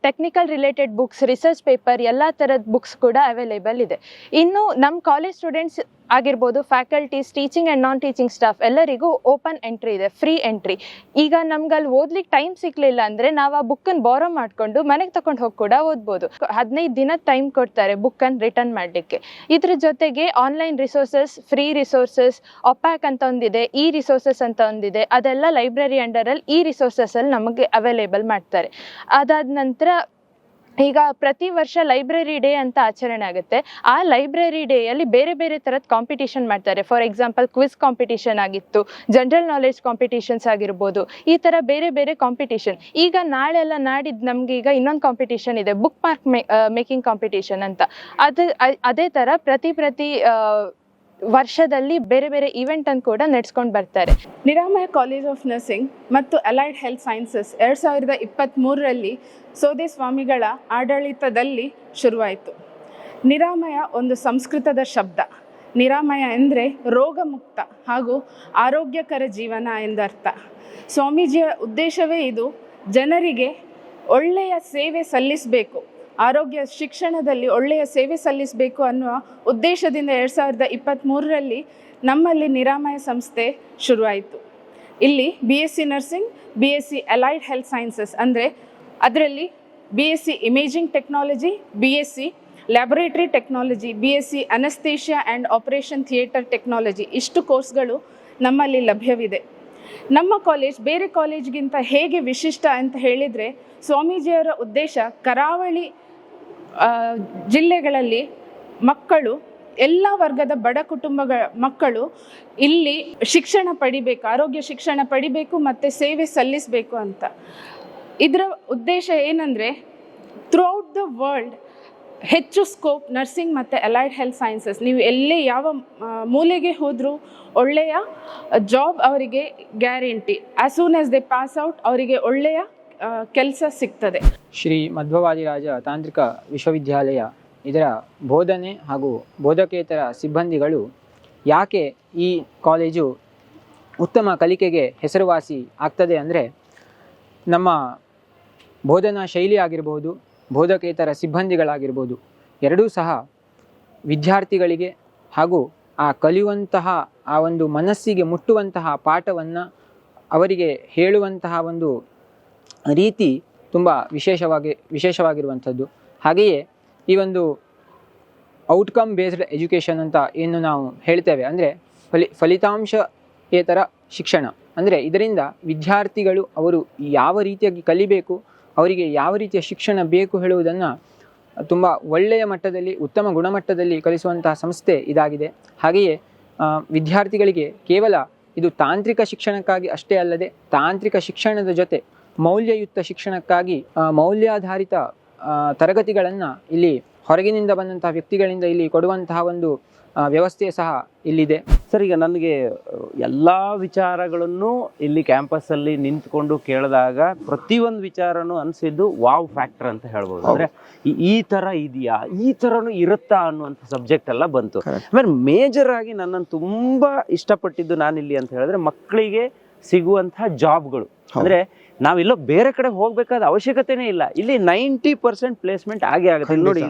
technical related books, research paper, ಎಲ್ಲ ಥರದ ಬುಕ್ಸ್ ಕೂಡ ಅವೈಲೇಬಲ್ ಇದೆ. ಇನ್ನು ನಮ್ಮ ಕಾಲೇಜ್ ಸ್ಟೂಡೆಂಟ್ಸ್ ಆಗಿರ್ಬೋದು, faculties, teaching and non teaching staff ಎಲ್ಲರಿಗೂ ಓಪನ್ ಎಂಟ್ರಿ ಇದೆ, ಫ್ರೀ ಎಂಟ್ರಿ. ಈಗ ನಮ್ಗೆ ಅಲ್ಲಿ ಓದ್ಲಿಕ್ಕೆ ಟೈಮ್ ಸಿಕ್ಕಲಿಲ್ಲ ಅಂದರೆ ನಾವು ಆ ಬುಕ್ಕನ್ನು ಬಾರೋ ಮಾಡಿಕೊಂಡು ಮನೆಗೆ ತಗೊಂಡು ಹೋಗಿ ಕೂಡ ಓದ್ಬೋದು. 15 ದಿನದ ಟೈಮ್ ಕೊಡ್ತಾರೆ ಬುಕ್ಕನ್ನು ರಿಟರ್ನ್ ಮಾಡಲಿಕ್ಕೆ. ಇದ್ರ ಜೊತೆಗೆ online resources, free resources, opaque ಅಂತ ಒಂದಿದೆ, ಇ ರಿಸೋರ್ಸಸ್ ಅಂತ ಒಂದಿದೆ, ಅದೆಲ್ಲ ಲೈಬ್ರರಿ ಅಂಡರಲ್ಲಿ ಇ ರಿಸೋರ್ಸಸಲ್ಲಿ ನಮಗೆ ಅವೈಲೇಬಲ್ ಮಾಡ್ತಾರೆ. ಅದಾದ ನಂತರ ಈಗ ಪ್ರತಿ ವರ್ಷ ಲೈಬ್ರರಿ ಡೇ ಅಂತ ಆಚರಣೆ ಆಗುತ್ತೆ. ಆ ಲೈಬ್ರರಿ ಡೇಯಲ್ಲಿ ಬೇರೆ ಬೇರೆ ಥರದ ಕಾಂಪಿಟೇಷನ್ ಮಾಡ್ತಾರೆ. ಫಾರ್ ಎಕ್ಸಾಂಪಲ್ ಕ್ವಿಜ್ ಕಾಂಪಿಟೇಷನ್ ಆಗಿತ್ತು, ಜನರಲ್ ನಾಲೆಡ್ಜ್ ಕಾಂಪಿಟೇಷನ್ಸ್ ಆಗಿರ್ಬೋದು, ಈ ಥರ ಬೇರೆ ಬೇರೆ ಕಾಂಪಿಟೇಷನ್. ಈಗ ನಾಳೆ ಎಲ್ಲ ನಾಡಿದ್ದು ನಮಗೆ ಈಗ ಇನ್ನೊಂದು ಕಾಂಪಿಟೇಷನ್ ಇದೆ, ಬುಕ್ ಮಾರ್ಕ್ ಮೇಕಿಂಗ್ ಕಾಂಪಿಟೇಷನ್ ಅಂತ. ಅದೇ ಥರ ಪ್ರತಿ ವರ್ಷದಲ್ಲಿ ಬೇರೆ ಬೇರೆ ಈವೆಂಟ್ ಅನ್ನು ಕೂಡ ನಡೆಸ್ಕೊಂಡು ಬರ್ತಾರೆ. ನಿರಾಮಯ ಕಾಲೇಜ್ ಆಫ್ ನರ್ಸಿಂಗ್ ಮತ್ತು ಅಲೈಡ್ ಹೆಲ್ತ್ ಸೈನ್ಸಸ್ 2023ರಲ್ಲಿ ಸೋದೆ ಸ್ವಾಮಿಗಳ ಆಡಳಿತದಲ್ಲಿ ಶುರುವಾಯಿತು. ನಿರಾಮಯ ಒಂದು ಸಂಸ್ಕೃತದ ಶಬ್ದ. ನಿರಾಮಯ ಎಂದರೆ ರೋಗಮುಕ್ತ ಹಾಗೂ ಆರೋಗ್ಯಕರ ಜೀವನ ಎಂದರ್ಥ. ಸ್ವಾಮೀಜಿಯ ಉದ್ದೇಶವೇ ಇದು. ಜನರಿಗೆ ಒಳ್ಳೆಯ ಸೇವೆ ಸಲ್ಲಿಸಬೇಕು, ಆರೋಗ್ಯ ಶಿಕ್ಷಣದಲ್ಲಿ ಒಳ್ಳೆಯ ಸೇವೆ ಸಲ್ಲಿಸಬೇಕು ಅನ್ನುವ ಉದ್ದೇಶದಿಂದ 2023ರಲ್ಲಿ ನಮ್ಮಲ್ಲಿ ನಿರಾಮಯ ಸಂಸ್ಥೆ ಶುರುವಾಯಿತು. ಇಲ್ಲಿ BSc nursing, BSc allied health sciences ಅಂದರೆ ಅದರಲ್ಲಿ BSc imaging technology, BSc laboratory technology, BSc anaesthesia and operation theatre technology, ಇಷ್ಟು ಕೋರ್ಸ್ಗಳು ನಮ್ಮಲ್ಲಿ ಲಭ್ಯವಿದೆ. ನಮ್ಮ ಕಾಲೇಜ್ ಬೇರೆ ಕಾಲೇಜ್ಗಿಂತ ಹೇಗೆ ವಿಶಿಷ್ಟ ಅಂತ ಹೇಳಿದರೆ, ಸ್ವಾಮೀಜಿಯವರ ಉದ್ದೇಶ ಕರಾವಳಿ ಜಿಲ್ಲೆಗಳಲ್ಲಿ ಮಕ್ಕಳು, ಎಲ್ಲ ವರ್ಗದ ಬಡ ಕುಟುಂಬಗಳ ಮಕ್ಕಳು ಇಲ್ಲಿ ಶಿಕ್ಷಣ ಪಡಿಬೇಕು, ಆರೋಗ್ಯ ಶಿಕ್ಷಣ ಪಡಿಬೇಕು ಮತ್ತು ಸೇವೆ ಸಲ್ಲಿಸಬೇಕು ಅಂತ. ಇದರ ಉದ್ದೇಶ ಏನಂದರೆ ಥ್ರೂಔಟ್ ದ ವರ್ಲ್ಡ್ ಹೆಚ್ಚು ಸ್ಕೋಪ್ ನರ್ಸಿಂಗ್ ಮತ್ತು ಅಲೈಡ್ ಹೆಲ್ತ್ ಸೈನ್ಸಸ್. ನೀವು ಎಲ್ಲೇ ಯಾವ ಮೂಲೆಗೆ ಹೋದರೂ ಒಳ್ಳೆಯ ಜಾಬ್ ಅವರಿಗೆ guarantee. As soon as they pass out ಅವರಿಗೆ ಒಳ್ಳೆಯ ಕೆಲಸ ಸಿಗ್ತದೆ. ಶ್ರೀ ಮಧ್ವವಾದಿರಾಜ ತಾಂತ್ರಿಕ ವಿಶ್ವವಿದ್ಯಾಲಯ ಇದರ ಬೋಧನೆ ಹಾಗೂ ಬೋಧಕೇತರ ಸಿಬ್ಬಂದಿಗಳು ಯಾಕೆ ಈ ಕಾಲೇಜು ಉತ್ತಮ ಕಲಿಕೆಗೆ ಹೆಸರುವಾಸಿ ಆಗ್ತದೆ ಅಂದರೆ, ನಮ್ಮ ಬೋಧನಾ ಶೈಲಿ ಆಗಿರ್ಬೋದು, ಬೋಧಕೇತರ ಸಿಬ್ಬಂದಿಗಳಾಗಿರ್ಬೋದು, ಎರಡೂ ಸಹ ವಿದ್ಯಾರ್ಥಿಗಳಿಗೆ ಹಾಗೂ ಆ ಕಲಿಯುವಂತಹ ಆ ಒಂದು ಮನಸ್ಸಿಗೆ ಮುಟ್ಟುವಂತಹ ಪಾಠವನ್ನು ಅವರಿಗೆ ಹೇಳುವಂತಹ ಒಂದು ರೀತಿ ತುಂಬ ವಿಶೇಷವಾಗಿರುವಂಥದ್ದು. ಹಾಗೆಯೇ ಈ ಒಂದು ಔಟ್ಕಮ್ ಬೇಸ್ಡ್ ಎಜುಕೇಷನ್ ಅಂತ ಏನು ನಾವು ಹೇಳ್ತೇವೆ, ಅಂದರೆ ಫಲಿತಾಂಶೇತರ ಶಿಕ್ಷಣ ಅಂದರೆ ಇದರಿಂದ ವಿದ್ಯಾರ್ಥಿಗಳು ಅವರು ಯಾವ ರೀತಿಯಾಗಿ ಕಲಿಬೇಕು, ಅವರಿಗೆ ಯಾವ ರೀತಿಯ ಶಿಕ್ಷಣ ಬೇಕು ಹೇಳುವುದನ್ನು ತುಂಬ ಒಳ್ಳೆಯ ಮಟ್ಟದಲ್ಲಿ, ಉತ್ತಮ ಗುಣಮಟ್ಟದಲ್ಲಿ ಕಲಿಸುವಂತಹ ಸಂಸ್ಥೆ ಇದಾಗಿದೆ. ಹಾಗೆಯೇ ವಿದ್ಯಾರ್ಥಿಗಳಿಗೆ ಕೇವಲ ಇದು ತಾಂತ್ರಿಕ ಶಿಕ್ಷಣಕ್ಕಾಗಿ ಅಷ್ಟೇ ಅಲ್ಲದೆ, ತಾಂತ್ರಿಕ ಶಿಕ್ಷಣದ ಜೊತೆ ಮೌಲ್ಯಯುಕ್ತ ಶಿಕ್ಷಣಕ್ಕಾಗಿ ಮೌಲ್ಯಾಧಾರಿತ ತರಗತಿಗಳನ್ನು ಇಲ್ಲಿ ಹೊರಗಿನಿಂದ ಬಂದಂತಹ ವ್ಯಕ್ತಿಗಳಿಂದ ಇಲ್ಲಿ ಕೊಡುವಂತಹ ಒಂದು ವ್ಯವಸ್ಥೆ ಸಹ ಇಲ್ಲಿದೆ. ಸರ್, ಈಗ ನನಗೆ ಎಲ್ಲ ವಿಚಾರಗಳನ್ನು ಇಲ್ಲಿ ಕ್ಯಾಂಪಸ್ಸಲ್ಲಿ ನಿಂತ್ಕೊಂಡು ಕೇಳಿದಾಗ ಪ್ರತಿಯೊಂದು ವಿಚಾರನೂ ಅನಿಸಿದ್ದು ವಾವ್ ಫ್ಯಾಕ್ಟರ್ ಅಂತ ಹೇಳ್ಬೋದು. ಅಂದರೆ ಈ ಥರ ಇದೆಯಾ, ಈ ಥರನೂ ಇರುತ್ತಾ ಅನ್ನುವಂಥ ಸಬ್ಜೆಕ್ಟ್ ಎಲ್ಲ ಬಂತು. ಆಮೇಲೆ ಮೇಜರ್ ಆಗಿ ನನ್ನನ್ನು ತುಂಬ ಇಷ್ಟಪಟ್ಟಿದ್ದು ನಾನಿಲ್ಲಿ ಅಂತ ಹೇಳಿದ್ರೆ ಮಕ್ಕಳಿಗೆ ಸಿಗುವಂಥ ಜಾಬ್ಗಳು. ಅಂದ್ರೆ ನಾವೆಲ್ಲೋ ಬೇರೆ ಕಡೆ ಹೋಗ್ಬೇಕಾದ ಅವಶ್ಯಕತೆನೇ ಇಲ್ಲ. ಇಲ್ಲಿ 90% ಪ್ಲೇಸ್ಮೆಂಟ್ ಆಗೇ ಆಗುತ್ತೆ. ನೋಡಿ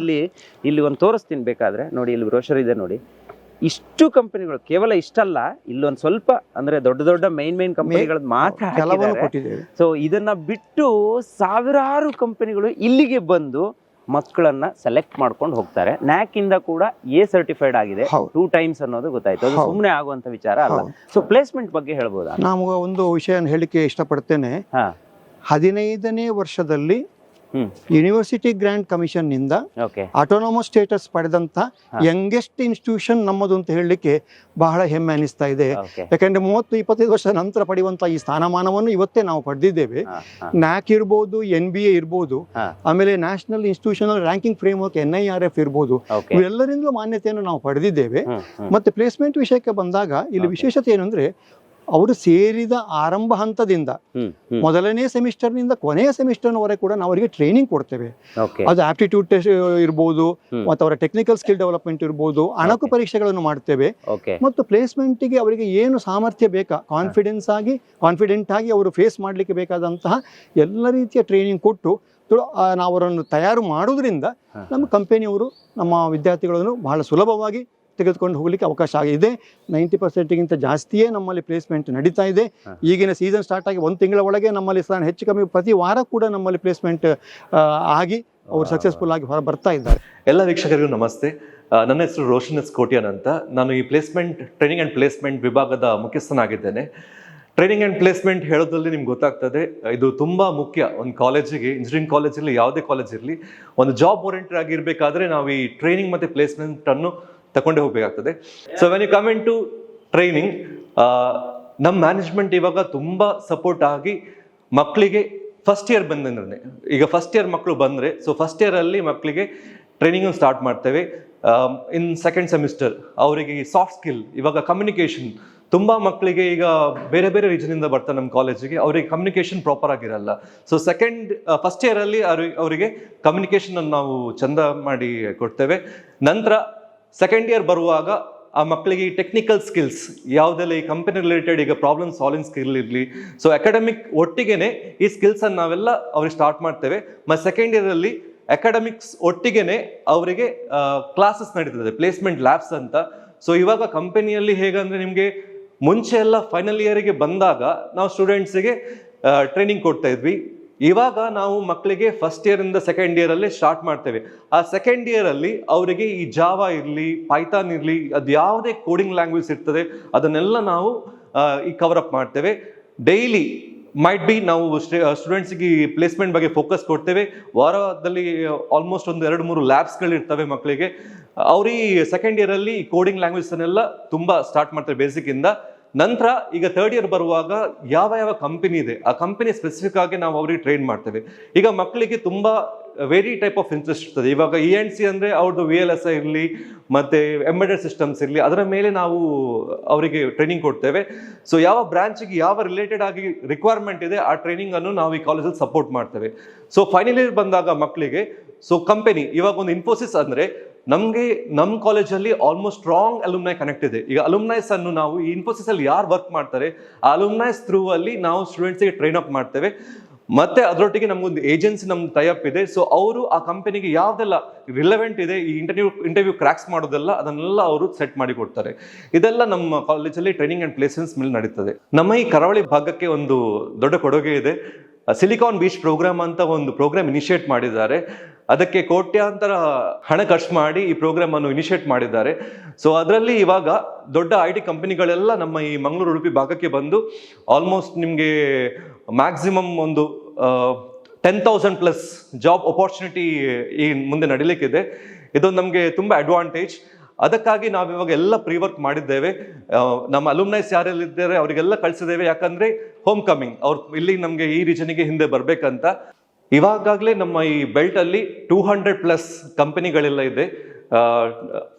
ಇಲ್ಲಿ ಒಂದು ತೋರಿಸ್ತೀನಿ ಬೇಕಾದ್ರೆ. ನೋಡಿ ಇಲ್ಲಿ ಬ್ರೋಷರ್ ಇದೆ ನೋಡಿ. ಇಷ್ಟು ಕಂಪನಿಗಳು, ಕೇವಲ ಇಷ್ಟಲ್ಲ, ಇಲ್ಲೊಂದು ಸ್ವಲ್ಪ ಅಂದ್ರೆ ದೊಡ್ಡ ದೊಡ್ಡ ಮೈನ್ ಕಂಪನಿಗಳದ್ದು ಮಾತ್ರ ಹಾಕಿದ್ದಾರೆ. ಸೊ ಇದನ್ನ ಬಿಟ್ಟು ಸಾವಿರಾರು ಕಂಪನಿಗಳು ಇಲ್ಲಿಗೆ ಬಂದು ಮಕ್ಕಳನ್ನ ಸೆಲೆಕ್ಟ್ ಮಾಡ್ಕೊಂಡು ಹೋಗ್ತಾರೆ. ನ್ಯಾಕ್ ಇಂದ ಕೂಡ ಎ ಸರ್ಟಿಫೈಡ್ ಆಗಿದೆ 2 times ಅನ್ನೋದು ಗೊತ್ತಾಯ್ತು. ಅದು ಸುಮ್ಮನೆ ಆಗುವಂತ ವಿಚಾರ ಅಲ್ಲ. ಸೊ ಪ್ಲೇಸ್ಮೆಂಟ್ ಬಗ್ಗೆ ಹೇಳ್ಬೋದಾ? ನಾವು ಒಂದು ವಿಷಯ ಹೇಳಲಿಕ್ಕೆ ಇಷ್ಟಪಡ್ತೇನೆ. 15ನೇ ವರ್ಷದಲ್ಲಿ ಯೂನಿವರ್ಸಿಟಿ ಗ್ರಾಂಟ್ ಕಮಿಷನ್ ನಿಂದ ಆಟೋನಮಸ್ ಸ್ಟೇಟಸ್ ಪಡೆದಂತ ಯಂಗೆಸ್ಟ್ ಇನ್ಸ್ಟಿಟ್ಯೂಷನ್ ನಮ್ಮದು ಅಂತ ಹೇಳಲಿಕ್ಕೆ ಬಹಳ ಹೆಮ್ಮೆ ಅನಿಸ್ತಾ ಇದೆ. ಯಾಕಂದ್ರೆ 30-25 ವರ್ಷ ನಂತರ ಪಡೆಯುವಂತ ಈ ಸ್ಥಾನಮಾನವನ್ನು ಇವತ್ತೇ ನಾವು ಪಡೆದಿದ್ದೇವೆ. ನ್ಯಾಕ್ ಇರ್ಬೋದು, NBA ಇರ್ಬೋದು, ಆಮೇಲೆ national institutional ranking framework NIRF ಇರ್ಬೋದು, ಇವೆಲ್ಲರಿಂದಲೂ ಮಾನ್ಯತೆಯನ್ನು ನಾವು ಪಡೆದಿದ್ದೇವೆ. ಮತ್ತೆ ಪ್ಲೇಸ್ಮೆಂಟ್ ವಿಷಯಕ್ಕೆ ಬಂದಾಗ ಇಲ್ಲಿ ವಿಶೇಷತೆ ಏನಂದ್ರೆ, ಅವರು ಸೇರಿದ ಆರಂಭ ಹಂತದಿಂದ ಮೊದಲನೇ ಸೆಮಿಸ್ಟರ್ನಿಂದ ಕೊನೆಯ ಸೆಮಿಸ್ಟರ್ನವರೆಗೆ ಕೂಡ ನಾವು ಅವರಿಗೆ ಟ್ರೈನಿಂಗ್ ಕೊಡ್ತೇವೆ. ಅದು ಆಪ್ಟಿಟ್ಯೂಡ್ ಟೆಸ್ಟ್ ಇರ್ಬೋದು, ಮತ್ತು ಅವರ ಟೆಕ್ನಿಕಲ್ ಸ್ಕಿಲ್ ಡೆವಲಪ್ಮೆಂಟ್ ಇರ್ಬೋದು, ಅಣಕು ಪರೀಕ್ಷೆಗಳನ್ನು ಮಾಡ್ತೇವೆ. ಮತ್ತು ಪ್ಲೇಸ್ಮೆಂಟಿಗೆ ಅವರಿಗೆ ಏನು ಸಾಮರ್ಥ್ಯ ಬೇಕಾ, ಕಾನ್ಫಿಡೆಂಟ್ ಆಗಿ ಅವರು ಫೇಸ್ ಮಾಡಲಿಕ್ಕೆ ಬೇಕಾದಂತಹ ಎಲ್ಲ ರೀತಿಯ ಟ್ರೈನಿಂಗ್ ಕೊಟ್ಟು ನಾವು ಅವರನ್ನು ತಯಾರು ಮಾಡೋದ್ರಿಂದ ನಮ್ಮ ಕಂಪನಿಯವರು ನಮ್ಮ ವಿದ್ಯಾರ್ಥಿಗಳನ್ನು ಬಹಳ ಸುಲಭವಾಗಿ ತೆಗೆದುಕೊಂಡು ಹೋಗ್ಲಿಕ್ಕೆ ಅವಕಾಶ ಆಗಿದೆ. 90%ಗಿಂತ ಜಾಸ್ತಿಯೇ ನಮ್ಮಲ್ಲಿ ಪ್ಲೇಸ್ಮೆಂಟ್ ನಡೀತಾ ಇದೆ. ಈಗಿನ ಸೀಸನ್ ಸ್ಟಾರ್ಟ್ ಆಗಿ 1 ತಿಂಗಳ ಒಳಗೆ ನಮ್ಮಲ್ಲಿ ಹೆಚ್ಚು ಕಮ್ಮಿ ಪ್ರತಿ ವಾರ ಕೂಡ ನಮ್ಮಲ್ಲಿ ಪ್ಲೇಸ್ಮೆಂಟ್ ಆಗಿ ಅವರು ಸಕ್ಸಸ್ಫುಲ್ ಆಗಿ ಹೊರ ಬರ್ತಾ ಇದ್ದಾರೆ. ಎಲ್ಲ ವೀಕ್ಷಕರಿಗೂ ನಮಸ್ತೆ. ನನ್ನ ಹೆಸರು ರೋಷನ್ ಎಸ್ ಕೋಟಿಯನ್ ಅಂತ. ನಾನು ಈ ಟ್ರೈನಿಂಗ್ ಆ್ಯಂಡ್ ಪ್ಲೇಸ್ಮೆಂಟ್ ವಿಭಾಗದ ಮುಖ್ಯಸ್ಥನಾಗಿದ್ದೇನೆ. ಟ್ರೈನಿಂಗ್ ಆ್ಯಂಡ್ ಪ್ಲೇಸ್ಮೆಂಟ್ ಹೇಳೋದ್ರಲ್ಲಿ ನಿಮ್ಗೆ ಗೊತ್ತಾಗ್ತದೆ, ಇದು ತುಂಬ ಮುಖ್ಯ. ಒಂದು ಕಾಲೇಜಿಗೆ, ಇಂಜಿನಿಯರಿಂಗ್ ಕಾಲೇಜಲ್ಲಿ ಯಾವುದೇ ಕಾಲೇಜ್ ಇರಲಿ, ಒಂದು ಜಾಬ್ ಓರಿಯೆಂಟೆಡ್ ಆಗಿರಬೇಕಾದ್ರೆ ನಾವು ಈ ಟ್ರೈನಿಂಗ್ ಮತ್ತು ಪ್ಲೇಸ್ಮೆಂಟನ್ನು ತಗೊಂಡೇ ಹೋಗಬೇಕಾಗ್ತದೆ. So when you come in to training, ನಮ್ಮ ಮ್ಯಾನೇಜ್ಮೆಂಟ್ ಇವಾಗ ತುಂಬ ಸಪೋರ್ಟ್ ಆಗಿ ಮಕ್ಕಳಿಗೆ ಫಸ್ಟ್ ಇಯರ್ ಬಂದ್ರೆ, ಈಗ ಫಸ್ಟ್ ಇಯರ್ ಮಕ್ಕಳು ಬಂದರೆ, ಸೊ ಫಸ್ಟ್ ಇಯರಲ್ಲಿ ಮಕ್ಕಳಿಗೆ ಟ್ರೈನಿಂಗ್ ಸ್ಟಾರ್ಟ್ ಮಾಡ್ತೇವೆ. ಇನ್ ಸೆಕೆಂಡ್ ಸೆಮಿಸ್ಟರ್ ಅವರಿಗೆ ಸಾಫ್ಟ್ ಸ್ಕಿಲ್, ಇವಾಗ ಕಮ್ಯುನಿಕೇಷನ್, ತುಂಬ ಮಕ್ಕಳಿಗೆ ಈಗ ಬೇರೆ ಬೇರೆ ರೀಜನಿಂದ ಬರ್ತಾರೆ ನಮ್ಮ ಕಾಲೇಜಿಗೆ, ಅವರಿಗೆ ಕಮ್ಯುನಿಕೇಷನ್ ಪ್ರಾಪರ್ ಆಗಿರಲ್ಲ. ಸೊ ಫಸ್ಟ್ ಇಯರಲ್ಲಿ ಅವರಿಗೆ ಕಮ್ಯುನಿಕೇಷನ್ ನಾವು ಚಂದ ಮಾಡಿ ಕೊಡ್ತೇವೆ. ನಂತರ ಸೆಕೆಂಡ್ ಇಯರ್ ಬರುವಾಗ ಆ ಮಕ್ಕಳಿಗೆ ಈ ಟೆಕ್ನಿಕಲ್ ಸ್ಕಿಲ್ಸ್ ಯಾವುದೆಲ್ಲ, ಈ ಕಂಪನಿ ರಿಲೇಟೆಡ್, ಈಗ ಪ್ರಾಬ್ಲಮ್ ಸಾಲ್ವಿಂಗ್ ಸ್ಕಿಲ್ ಇರಲಿ, ಸೊ ಅಕಾಡೆಮಿಕ್ ಒಟ್ಟಿಗೆನೆ ಈ ಸ್ಕಿಲ್ಸನ್ನು ನಾವೆಲ್ಲ ಅವ್ರಿಗೆ ಸ್ಟಾರ್ಟ್ ಮಾಡ್ತೇವೆ. ಮತ್ತು ಸೆಕೆಂಡ್ ಇಯರಲ್ಲಿ ಅಕಾಡೆಮಿಕ್ಸ್ ಒಟ್ಟಿಗೆನೆ ಅವರಿಗೆ ಕ್ಲಾಸಸ್ ನಡೀತದೆ, ಪ್ಲೇಸ್ಮೆಂಟ್ ಲ್ಯಾಬ್ಸ್ ಅಂತ. ಸೊ ಇವಾಗ ಕಂಪನಿಯಲ್ಲಿ ಹೇಗಂದ್ರೆ, ನಿಮಗೆ ಮುಂಚೆ ಎಲ್ಲ ಫೈನಲ್ ಇಯರಿಗೆ ಬಂದಾಗ ನಾವು ಸ್ಟೂಡೆಂಟ್ಸಿಗೆ ಟ್ರೈನಿಂಗ್ ಕೊಡ್ತಾ ಇದ್ವಿ. ಇವಾಗ ನಾವು ಮಕ್ಕಳಿಗೆ ಫಸ್ಟ್ ಇಯರಿಂದ ಸೆಕೆಂಡ್ ಇಯರಲ್ಲಿ ಸ್ಟಾರ್ಟ್ ಮಾಡ್ತೇವೆ. ಆ ಸೆಕೆಂಡ್ ಇಯರಲ್ಲಿ ಅವರಿಗೆ ಈ ಜಾವಾ ಇರಲಿ, ಪೈಥಾನ್ ಇರಲಿ, ಅದು ಯಾವುದೇ ಕೋಡಿಂಗ್ ಲ್ಯಾಂಗ್ವೇಜ್ ಇರ್ತದೆ ಅದನ್ನೆಲ್ಲ ನಾವು ಈ ಕವರ್ ಅಪ್ ಮಾಡ್ತೇವೆ. ಡೈಲಿ ಮೈಟ್ ಬಿ ನಾವು ಸ್ಟೂಡೆಂಟ್ಸಿಗೆ ಪ್ಲೇಸ್ಮೆಂಟ್ ಬಗ್ಗೆ ಫೋಕಸ್ ಕೊಡ್ತೇವೆ. ವಾರದಲ್ಲಿ ಆಲ್ಮೋಸ್ಟ್ ಒಂದು 2-3 ಲ್ಯಾಬ್ಸ್ಗಳಿರ್ತವೆ ಮಕ್ಕಳಿಗೆ. ಅವ್ರು ಈ ಸೆಕೆಂಡ್ ಇಯರಲ್ಲಿ ಕೋಡಿಂಗ್ ಲ್ಯಾಂಗ್ವೇಜ್ ತುಂಬ ಸ್ಟಾರ್ಟ್ ಮಾಡ್ತಾರೆ ಬೇಸಿಕ್ಕಿಂದ. ನಂತರ ಈಗ ಥರ್ಡ್ ಇಯರ್ ಬರುವಾಗ ಯಾವ ಕಂಪನಿ ಇದೆ, ಆ ಕಂಪನಿ ಸ್ಪೆಸಿಫಿಕ್ ಆಗಿ ನಾವು ಅವ್ರಿಗೆ ಟ್ರೈನ್ ಮಾಡ್ತೇವೆ. ಈಗ ಮಕ್ಕಳಿಗೆ ತುಂಬ ವೇರಿ ಟೈಪ್ ಆಫ್ ಇಂಟ್ರೆಸ್ಟ್ ಇರ್ತದೆ. ಇವಾಗ ENC ಅಂದರೆ ಅವ್ರದ್ದು VLSI ಇರಲಿ, ಮತ್ತು ಎಂಬೆಡೆಡ್ ಸಿಸ್ಟಮ್ಸ್ ಇರಲಿ, ಅದರ ಮೇಲೆ ನಾವು ಅವರಿಗೆ ಟ್ರೈನಿಂಗ್ ಕೊಡ್ತೇವೆ. ಸೊ ಯಾವ ಬ್ರಾಂಚಿಗೆ ಯಾವ ರಿಲೇಟೆಡ್ ಆಗಿ ರಿಕ್ವೈರ್ಮೆಂಟ್ ಇದೆ ಆ ಟ್ರೈನಿಂಗನ್ನು ನಾವು ಈ ಕಾಲೇಜಲ್ಲಿ ಸಪೋರ್ಟ್ ಮಾಡ್ತೇವೆ. ಸೊ ಫೈನಲ್ ಇಯರ್ ಬಂದಾಗ ಮಕ್ಕಳಿಗೆ, ಸೊ ಕಂಪನಿ ಇವಾಗ ಒಂದು ಇನ್ಫೋಸಿಸ್ ಅಂದರೆ, ನಮ್ಮ ಕಾಲೇಜಲ್ಲಿ ಆಲ್ಮೋಸ್ಟ್ ಸ್ಟ್ರಾಂಗ್ ಅಲುಮ್ನೈ ಕನೆಕ್ಟ್ ಇದೆ. ಈಗ ಅಲುಮ್ನೈಸ್ ಅನ್ನು ನಾವು ಈ ಇನ್ಫೋಸಿಸ್ ಅಲ್ಲಿ ಯಾರು ವರ್ಕ್ ಮಾಡ್ತಾರೆ ಆ ಅಲುಮ್ನೈಸ್ ಥ್ರೂ ಅಲ್ಲಿ ನಾವು ಸ್ಟೂಡೆಂಟ್ಸ್ಗೆ ಟ್ರೈನ್ ಅಪ್ ಮಾಡ್ತೇವೆ. ಮತ್ತೆ ಅದರೊಟ್ಟಿಗೆ ನಮಗೊಂದು ಏಜೆನ್ಸಿ ನಮ್ದು ಟೈಅಪ್ ಇದೆ. ಸೊ ಅವರು ಆ ಕಂಪನಿಗೆ ಯಾವ್ದೆಲ್ಲ ರಿಲೆವೆಂಟ್ ಇದೆ, ಈ ಇಂಟರ್ವ್ಯೂ ಕ್ರ್ಯಾಕ್ಸ್ ಮಾಡೋದೆಲ್ಲ ಅದನ್ನೆಲ್ಲ ಅವರು ಸೆಟ್ ಮಾಡಿ ಕೊಡ್ತಾರೆ. ಇದೆಲ್ಲ ನಮ್ಮ ಕಾಲೇಜಲ್ಲಿ ಟ್ರೈನಿಂಗ್ ಅಂಡ್ ಪ್ಲೇಸ್ಮೆಂಟ್ಸ್ ಮೇಲೆ ನಡೀತದೆ. ನಮ್ಮ ಈ ಕರಾವಳಿ ಭಾಗಕ್ಕೆ ಒಂದು ದೊಡ್ಡ ಕೊಡುಗೆ ಇದೆ. ಸಿಲಿಕಾನ್ ಬೀಚ್ ಪ್ರೋಗ್ರಾಮ್ ಅಂತ ಒಂದು ಪ್ರೋಗ್ರಾಮ್ ಇನಿಷಿಯೇಟ್ ಮಾಡಿದ್ದಾರೆ. ಅದಕ್ಕೆ ಕೋಟ್ಯಾಂತರ ಹಣ ಖರ್ಚು ಮಾಡಿ ಈ ಪ್ರೋಗ್ರಾಮ್ ಅನ್ನು ಇನಿಷಿಯೇಟ್ ಮಾಡಿದ್ದಾರೆ. ಸೊ ಅದರಲ್ಲಿ ಇವಾಗ ದೊಡ್ಡ IT ಕಂಪನಿಗಳೆಲ್ಲ ನಮ್ಮ ಈ ಮಂಗಳೂರು ಉಡುಪಿ ಭಾಗಕ್ಕೆ ಬಂದು ಆಲ್ಮೋಸ್ಟ್ ನಿಮಗೆ ಮ್ಯಾಕ್ಸಿಮಮ್ ಒಂದು 10,000+ ಜಾಬ್ ಅಪಾರ್ಚುನಿಟಿ ಈ ಮುಂದೆ ನಡೀಲಿಕ್ಕಿದೆ. ಇದೊಂದು ನಮಗೆ ತುಂಬ ಅಡ್ವಾಂಟೇಜ್. ಅದಕ್ಕಾಗಿ ನಾವು ಇವಾಗ ಎಲ್ಲ ವರ್ಕ್ ಮಾಡಿದ್ದೇವೆ. ನಮ್ಮ ಅಲುಮ್ನೈಸ್ ಯಾರೆಲ್ಲಿದ್ದಾರೆ ಅವರಿಗೆಲ್ಲ ಕಳಿಸಿದ್ದೇವೆ. ಯಾಕಂದ್ರೆ ಹೋಮ್ ಕಮಿಂಗ್, ಅವ್ರು ಇಲ್ಲಿ ನಮಗೆ ಈ ರೀಜನಿಗೆ ಹಿಂದೆ ಬರ್ಬೇಕಂತ. ಇವಾಗಲೇ ನಮ್ಮ ಈ ಬೆಲ್ಟಲ್ಲಿ 200+ ಕಂಪನಿಗಳೆಲ್ಲ ಇದೆ.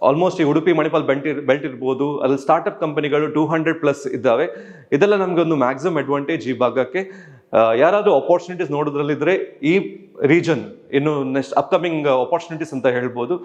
ಆಲ್ಮೋಸ್ಟ್ ಈ ಉಡುಪಿ ಮಣಿಪಾಲ್ ಬೆಲ್ಟ್ ಇರ್ಬೋದು, ಅಲ್ಲಿ ಸ್ಟಾರ್ಟ್ಅಪ್ ಕಂಪನಿಗಳು 200+ ಇದ್ದಾವೆ. ಇದೆಲ್ಲ ನಮ್ಗೆ ಒಂದು ಮ್ಯಾಕ್ಸಿಮಮ್ ಅಡ್ವಾಂಟೇಜ್ ಈ ಭಾಗಕ್ಕೆ. ಯಾರಾದರೂ ಅಪಾರ್ಚುನಿಟೀಸ್ ನೋಡೋದ್ರಲ್ಲಿದ್ರೆ ಈ ರೀಜನ್ ಇನ್ನು ನೆಕ್ಸ್ಟ್ ಅಪ್ಕಮಿಂಗ್ ಅಪಾರ್ಚುನಿಟೀಸ್ ಅಂತ ಹೇಳ್ಬೋದು.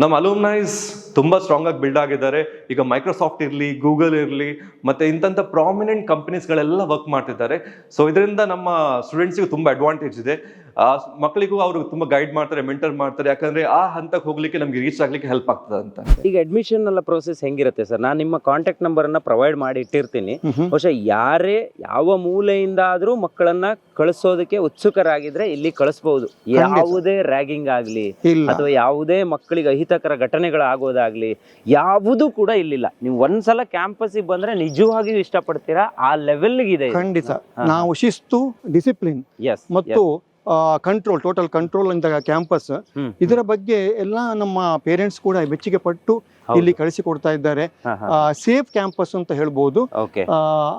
ನಮ್ಮ ಅಲುಮ್ನೈಸ್ ತುಂಬ ಸ್ಟ್ರಾಂಗ್ ಆಗಿ ಬಿಲ್ಡ್ ಆಗಿದ್ದಾರೆ. ಈಗ ಮೈಕ್ರೋಸಾಫ್ಟ್ ಇರಲಿ, ಗೂಗಲ್ ಇರಲಿ, ಮತ್ತೆ ಇಂಥ ಪ್ರಾಮಿನೆಂಟ್ ಕಂಪನೀಸ್ಗಳೆಲ್ಲ ವರ್ಕ್ ಮಾಡ್ತಿದ್ದಾರೆ. ಸೊ ಇದರಿಂದ ನಮ್ಮ ಸ್ಟೂಡೆಂಟ್ಸಿಗೂ ತುಂಬ ಅಡ್ವಾಂಟೇಜ್ ಇದೆ. ಆ ಮಕ್ಕಳಿಗೂ ಅವರು ತುಂಬ ಗೈಡ್ ಮಾಡ್ತಾರೆ, ಮೆಂಟರ್ ಮಾಡ್ತಾರೆ. ಯಾಕಂದ್ರೆ ಆ ಹಂತಕ್ಕೆ ಹೋಗ್ಲಿಕ್ಕೆ ನಮ್ಗೆ ರೀಚ್ ಆಗ್ಲಿಕ್ಕೆ ಹೆಲ್ಪ್ ಆಗ್ತದೆ ಅಂತ. ಈಗ ಅಡ್ಮಿಷನ್ ಎಲ್ಲ ಪ್ರೋಸೆಸ್ ಹೆಂಗಿರುತ್ತೆ ಸರ್? ನಾನು ನಿಮ್ಮ ಕಾಂಟ್ಯಾಕ್ಟ್ ನಂಬರ್ ಅನ್ನ ಪ್ರೊವೈಡ್ ಮಾಡಿ ಇಟ್ಟಿರ್ತೀನಿ. ಬಹುಶಃ ಯಾರೇ ಯಾವ ಮೂಲೆಯಿಂದ ಆದ್ರೂ ಮಕ್ಕಳನ್ನ ಕಳಿಸೋದಕ್ಕೆ ಉತ್ಸುಕರಾಗಿದ್ರೆ ಇಲ್ಲಿ ಕಳಿಸಬಹುದು. ಯಾವುದೇ ರ್ಯಾಗಿಂಗ್ ಆಗ್ಲಿ ಅಥವಾ ಯಾವುದೇ ಮಕ್ಕಳಿಗೆ ಅಹಿತಕರ ಘಟನೆಗಳಾಗೋದಾಗ್ಲಿ ಯಾವುದು ಕೂಡ ಇಲ್ಲಿಲ್ಲ. ನೀವು ಒಂದ್ಸಲ ಕ್ಯಾಂಪಸ್ಗೆ ಬಂದ್ರೆ ನಿಜವಾಗಿಯೂ ಇಷ್ಟಪಡ್ತೀರಾ, ಆ ಲೆವೆಲ್ಗೆ ಇದೆ. ಖಂಡಿತ. ನಾವು ಶಿಸ್ತು, ಡಿಸಿಪ್ಲಿನ್ ಮತ್ತು ಕಂಟ್ರೋಲ್, ಟೋಟಲ್ ಕಂಟ್ರೋಲ್ ಅಂತ ಕ್ಯಾಂಪಸ್, ಇದರ ಬಗ್ಗೆ ಎಲ್ಲ ನಮ್ಮ ಪೇರೆಂಟ್ಸ್ ಕೂಡ ಮೆಚ್ಚುಗೆ ಪಟ್ಟು ಇಲ್ಲಿ ಕಳಿಸಿಕೊಡ್ತಾ ಇದ್ದಾರೆ. ಸೇಫ್ ಕ್ಯಾಂಪಸ್ ಅಂತ ಹೇಳ್ಬೋದು.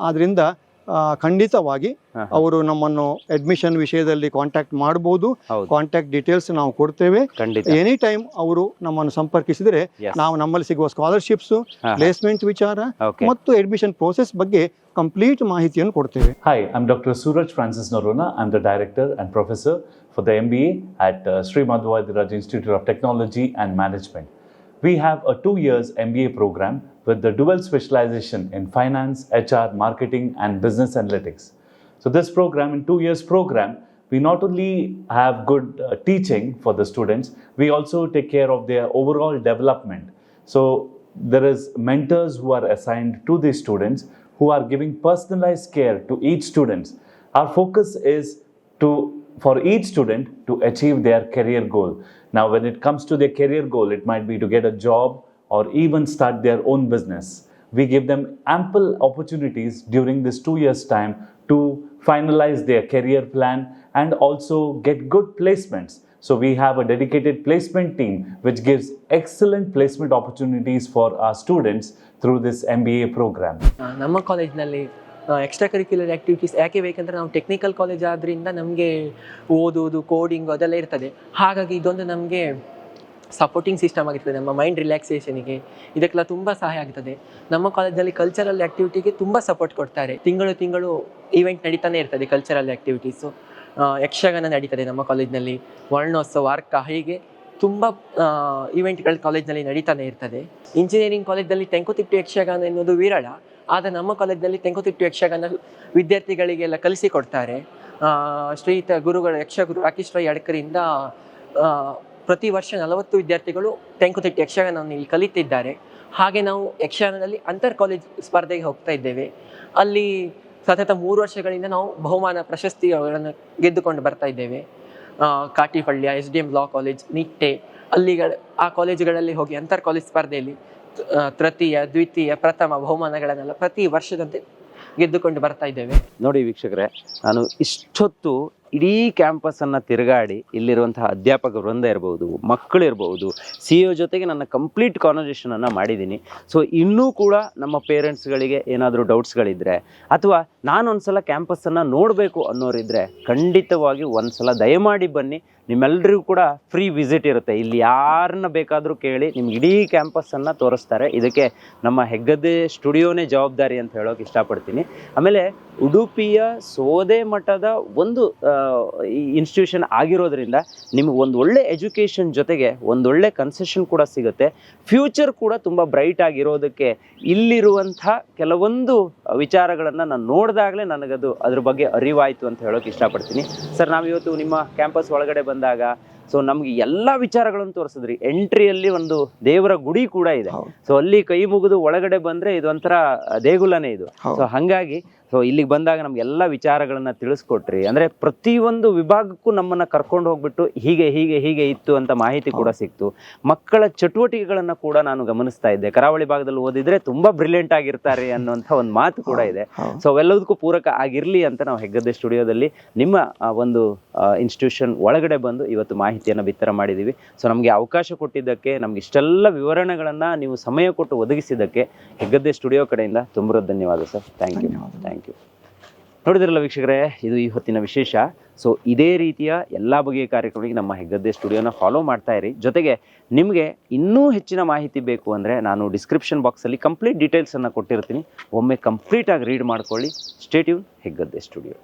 ಆದ್ರಿಂದ ಖಂಡಿತವಾಗಿ ಅವರು ನಮ್ಮನ್ನು ಅಡ್ಮಿಷನ್ ವಿಷಯದಲ್ಲಿ ಕಾಂಟ್ಯಾಕ್ಟ್ ಮಾಡಬಹುದು. ಕಾಂಟ್ಯಾಕ್ಟ್ ಡೀಟೇಲ್ಸ್ ನಾವು ಕೊಡ್ತೇವೆ. ಎನಿ ಟೈಮ್ ಅವರು ನಮ್ಮನ್ನು ಸಂಪರ್ಕಿಸಿದರೆ ನಾವು ನಮ್ಮಲ್ಲಿ ಸಿಗುವ ಸ್ಕಾಲರ್ಶಿಪ್ಸ್, ಪ್ಲೇಸ್ಮೆಂಟ್ ವಿಚಾರ ಮತ್ತು ಅಡ್ಮಿಷನ್ ಪ್ರೋಸೆಸ್ ಬಗ್ಗೆ ಕಂಪ್ಲೀಟ್ ಮಾಹಿತಿಯನ್ನು ಕೊಡ್ತೇವೆ. Hi, I'm Dr. Suraj Francis Norona. I'm the director and professor for the MBA at Sri Madhvadiraj Institute of Technology and Management. We have a 2 years MBA program with the dual specialization in finance, HR, marketing and business analytics. So this program, in 2 years program, we not only have good teaching for the students, we also take care of their overall development. So there is mentors who are assigned to these students who are giving personalized care to each student. Our focus is for each student to achieve their career goal. Now, when it comes to their career goal, it might be to get a job or even start their own business. We give them ample opportunities during this 2 years time to finalize their career plan and also get good placements. So we have a dedicated placement team which gives excellent placement opportunities for our students through this MBA program. ನಮ್ಮ ಕಾಲೇಜ್ನಲ್ಲಿ extra curricular activities ಯಾಕೆ ಬೇಕಂದರೆ ನಾವು technical college ಆದ್ದರಿಂದ ನಮಗೆ ಓದೋದು, coding ಅದೆಲ್ಲ ಇರ್ತದೆ. ಹಾಗಾಗಿ ಇದೊಂದು ನಮಗೆ ಸಪೋರ್ಟಿಂಗ್ ಸಿಸ್ಟಮ್ ಆಗಿರ್ತದೆ. ನಮ್ಮ ಮೈಂಡ್ ರಿಲ್ಯಾಕ್ಸೇಷನಿಗೆ ಇದಕ್ಕೆಲ್ಲ ತುಂಬ ಸಹಾಯ ಆಗ್ತದೆ. ನಮ್ಮ ಕಾಲೇಜಲ್ಲಿ ಕಲ್ಚರಲ್ ಆ್ಯಕ್ಟಿವಿಟಿಗೆ ತುಂಬ ಸಪೋರ್ಟ್ ಕೊಡ್ತಾರೆ. ತಿಂಗಳು ಈವೆಂಟ್ ನಡೀತಾನೆ ಇರ್ತದೆ. ಕಲ್ಚರಲ್ ಆ್ಯಕ್ಟಿವಿಟೀಸು, ಯಕ್ಷಗಾನ ನಡೀತದೆ ನಮ್ಮ ಕಾಲೇಜ್ನಲ್ಲಿ, ವರ್ಣೋತ್ಸವ, ಅರ್ಕ, ಹೀಗೆ ತುಂಬ ಈವೆಂಟ್ಗಳು ಕಾಲೇಜ್ನಲ್ಲಿ ನಡೀತಾನೆ ಇರ್ತದೆ. ಇಂಜಿನಿಯರಿಂಗ್ ಕಾಲೇಜಲ್ಲಿ ತೆಂಕುತಿಟ್ಟು ಯಕ್ಷಗಾನ ಎನ್ನುವುದು ವಿರಳ. ಆದರೆ ನಮ್ಮ ಕಾಲೇಜ್ನಲ್ಲಿ ತೆಂಕುತಿಟ್ಟು ಯಕ್ಷಗಾನ ವಿದ್ಯಾರ್ಥಿಗಳಿಗೆಲ್ಲ ಕಲಿಸಿಕೊಡ್ತಾರೆ. ಶ್ರೀಯುತ ಗುರುಗಳು ಯಕ್ಷಗುರು ರಾಕೇಶ್ ರೈ ಅಡ್ಕರಿಂದ ಪ್ರತಿ ವರ್ಷ 40 ವಿದ್ಯಾರ್ಥಿಗಳು ತೆಂಕುತಿಟ್ಟು ಯಕ್ಷಗಾನವನ್ನು ಇಲ್ಲಿ ಕಲಿತಿದ್ದಾರೆ. ಹಾಗೆ ನಾವು ಯಕ್ಷಗಾನದಲ್ಲಿ ಅಂತರ್ ಕಾಲೇಜ್ ಸ್ಪರ್ಧೆಗೆ ಹೋಗ್ತಾ ಇದ್ದೇವೆ. ಅಲ್ಲಿ ಸತತ 3 ವರ್ಷಗಳಿಂದ ನಾವು ಬಹುಮಾನ ಪ್ರಶಸ್ತಿಗಳನ್ನು ಗೆದ್ದುಕೊಂಡು ಬರ್ತಾ ಇದ್ದೇವೆ. ಕಾಟಿಪಳ್ಯ, SDM ಲಾ ಕಾಲೇಜ್, ನಿಟ್ಟೆ, ಆ ಕಾಲೇಜುಗಳಲ್ಲಿ ಹೋಗಿ ಅಂತರ್ ಕಾಲೇಜ್ ಸ್ಪರ್ಧೆಯಲ್ಲಿ ತೃತೀಯ, ದ್ವಿತೀಯ, ಪ್ರಥಮ ಬಹುಮಾನಗಳನ್ನೆಲ್ಲ ಪ್ರತಿ ವರ್ಷದಂತೆ ಗೆದ್ದುಕೊಂಡು ಬರ್ತಾ ಇದ್ದೇವೆ. ನೋಡಿ ವೀಕ್ಷಕರೇ, ನಾನು ಇಷ್ಟೊತ್ತು ಇಡೀ ಕ್ಯಾಂಪಸನ್ನು ತಿರುಗಾಡಿ ಇಲ್ಲಿರುವಂತಹ ಅಧ್ಯಾಪಕ ವೃಂದ ಇರ್ಬೋದು, ಮಕ್ಕಳಿರ್ಬೋದು, CEO ಜೊತೆಗೆ ನನ್ನ ಕಂಪ್ಲೀಟ್ ಕಾನ್ವರ್ಸೇಷನನ್ನು ಮಾಡಿದ್ದೀನಿ. ಸೊ ಇನ್ನೂ ಕೂಡ ನಮ್ಮ ಪೇರೆಂಟ್ಸ್ಗಳಿಗೆ ಏನಾದರೂ ಡೌಟ್ಸ್ಗಳಿದ್ದರೆ ಅಥವಾ ನಾನೊಂದ್ಸಲ ಕ್ಯಾಂಪಸ್ಸನ್ನು ನೋಡಬೇಕು ಅನ್ನೋರಿದ್ದರೆ ಖಂಡಿತವಾಗಿ ಒಂದ್ಸಲ ದಯಮಾಡಿ ಬನ್ನಿ. ನಿಮ್ಮೆಲ್ಲರಿಗೂ ಕೂಡ ಫ್ರೀ ವಿಸಿಟ್ ಇರುತ್ತೆ. ಇಲ್ಲಿ ಯಾರನ್ನ ಬೇಕಾದರೂ ಕೇಳಿ ನಿಮ್ಗೆ ಇಡೀ ಕ್ಯಾಂಪಸ್ಸನ್ನು ತೋರಿಸ್ತಾರೆ. ಇದಕ್ಕೆ ನಮ್ಮ ಹೆಗ್ಗದ್ದೆ ಸ್ಟುಡಿಯೋನೇ ಜವಾಬ್ದಾರಿ ಅಂತ ಹೇಳೋಕೆ ಇಷ್ಟಪಡ್ತೀನಿ. ಆಮೇಲೆ ಉಡುಪಿಯ ಸೋದೆ ಮಠದ ಒಂದು ಇನ್ಸ್ಟಿಟ್ಯೂಷನ್ ಆಗಿರೋದ್ರಿಂದ ನಿಮಗೆ ಒಂದು ಒಳ್ಳೆ ಎಜುಕೇಷನ್ ಜೊತೆಗೆ ಒಂದೊಳ್ಳೆ ಕನ್ಸೆಷನ್ ಕೂಡ ಸಿಗುತ್ತೆ. ಫ್ಯೂಚರ್ ಕೂಡ ತುಂಬ ಬ್ರೈಟ್ ಆಗಿರೋದಕ್ಕೆ ಇಲ್ಲಿರುವಂಥ ಕೆಲವೊಂದು ವಿಚಾರಗಳನ್ನು ನಾನು ನೋಡಿದಾಗಲೇ ನನಗದು ಅದ್ರ ಬಗ್ಗೆ ಅರಿವಾಯಿತು ಅಂತ ಹೇಳೋಕೆ ಇಷ್ಟಪಡ್ತೀನಿ. ಸರ್, ನಾವಿವತ್ತು ನಿಮ್ಮ ಕ್ಯಾಂಪಸ್ ಒಳಗಡೆ ಬಂದಾಗ ಸೊ ನಮ್ಗೆ ಎಲ್ಲ ವಿಚಾರಗಳನ್ನು ತೋರಿಸಿದ್ರಿ. ಎಂಟ್ರಿಯಲ್ಲಿ ಒಂದು ದೇವರ ಗುಡಿ ಕೂಡ ಇದೆ. ಸೊ ಅಲ್ಲಿ ಕೈ ಮುಗಿದು ಒಳಗಡೆ ಬಂದ್ರೆ ಇದೊಂಥರ ದೇಗುಲನೇ ಇದು. ಸೊ ಹಾಗಾಗಿ ಸೊ ಇಲ್ಲಿಗೆ ಬಂದಾಗ ನಮ್ಗೆ ಎಲ್ಲ ವಿಚಾರಗಳನ್ನ ತಿಳಿಸ್ಕೊಟ್ರಿ. ಅಂದ್ರೆ ಪ್ರತಿಯೊಂದು ವಿಭಾಗಕ್ಕೂ ನಮ್ಮನ್ನ ಕರ್ಕೊಂಡು ಹೋಗ್ಬಿಟ್ಟು ಹೀಗೆ ಹೀಗೆ ಹೀಗೆ ಇತ್ತು ಅಂತ ಮಾಹಿತಿ ಕೂಡ ಸಿಕ್ತು. ಮಕ್ಕಳ ಚಟುವಟಿಕೆಗಳನ್ನ ಕೂಡ ನಾನು ಗಮನಿಸ್ತಾ ಇದ್ದೆ. ಕರಾವಳಿ ಭಾಗದಲ್ಲಿ ಓದಿದ್ರೆ ತುಂಬಾ ಬ್ರಿಲಿಯಂಟ್ ಆಗಿರ್ತಾರೆ ಅನ್ನುವಂಥ ಒಂದು ಮಾತು ಕೂಡ ಇದೆ. ಸೊ ಅವೆಲ್ಲದಕ್ಕೂ ಪೂರಕ ಆಗಿರ್ಲಿ ಅಂತ ನಾವು ಹೆಗ್ಗದ್ದೆ ಸ್ಟುಡಿಯೋದಲ್ಲಿ ನಿಮ್ಮ ಒಂದು ಇನ್ಸ್ಟಿಟ್ಯೂಷನ್ ಒಳಗಡೆ ಬಂದು ಇವತ್ತು ಮಾಹಿತಿಯನ್ನು ಬಿತ್ತರ ಮಾಡಿದ್ದೀವಿ. ಸೊ ನಮಗೆ ಅವಕಾಶ ಕೊಟ್ಟಿದ್ದಕ್ಕೆ, ನಮ್ಗೆ ಇಷ್ಟೆಲ್ಲ ವಿವರಣೆಗಳನ್ನ ನೀವು ಸಮಯ ಕೊಟ್ಟು ಒದಗಿಸಿದ್ದಕ್ಕೆ ಹೆಗ್ಗದ್ದೆ ಸ್ಟುಡಿಯೋ ಕಡೆಯಿಂದ ತುಂಬ ಧನ್ಯವಾದ ಸರ್. Thank you. ನೋಡಿದ್ರಲ್ಲ ವೀಕ್ಷಕರೇ, ಇದು ಈ ಹೊತ್ತಿನ ವಿಶೇಷ. ಸೊ ಇದೇ ರೀತಿಯ ಎಲ್ಲ ಬಗೆಯ ಕಾರ್ಯಕ್ರಮಗಳಿಗೆ ನಮ್ಮ ಹೆಗ್ಗದ್ದೆ ಸ್ಟುಡಿಯೋನ ಫಾಲೋ ಮಾಡ್ತಾ ಇರಿ. ಜೊತೆಗೆ ನಿಮಗೆ ಇನ್ನೂ ಹೆಚ್ಚಿನ ಮಾಹಿತಿ ಬೇಕು ಅಂದರೆ ನಾನು ಡಿಸ್ಕ್ರಿಪ್ಷನ್ ಬಾಕ್ಸಲ್ಲಿ ಕಂಪ್ಲೀಟ್ ಡೀಟೇಲ್ಸನ್ನು ಕೊಟ್ಟಿರ್ತೀನಿ. ಒಮ್ಮೆ ಕಂಪ್ಲೀಟಾಗಿ ರೀಡ್ ಮಾಡ್ಕೊಳ್ಳಿ. Stay tune, Heggadde studio.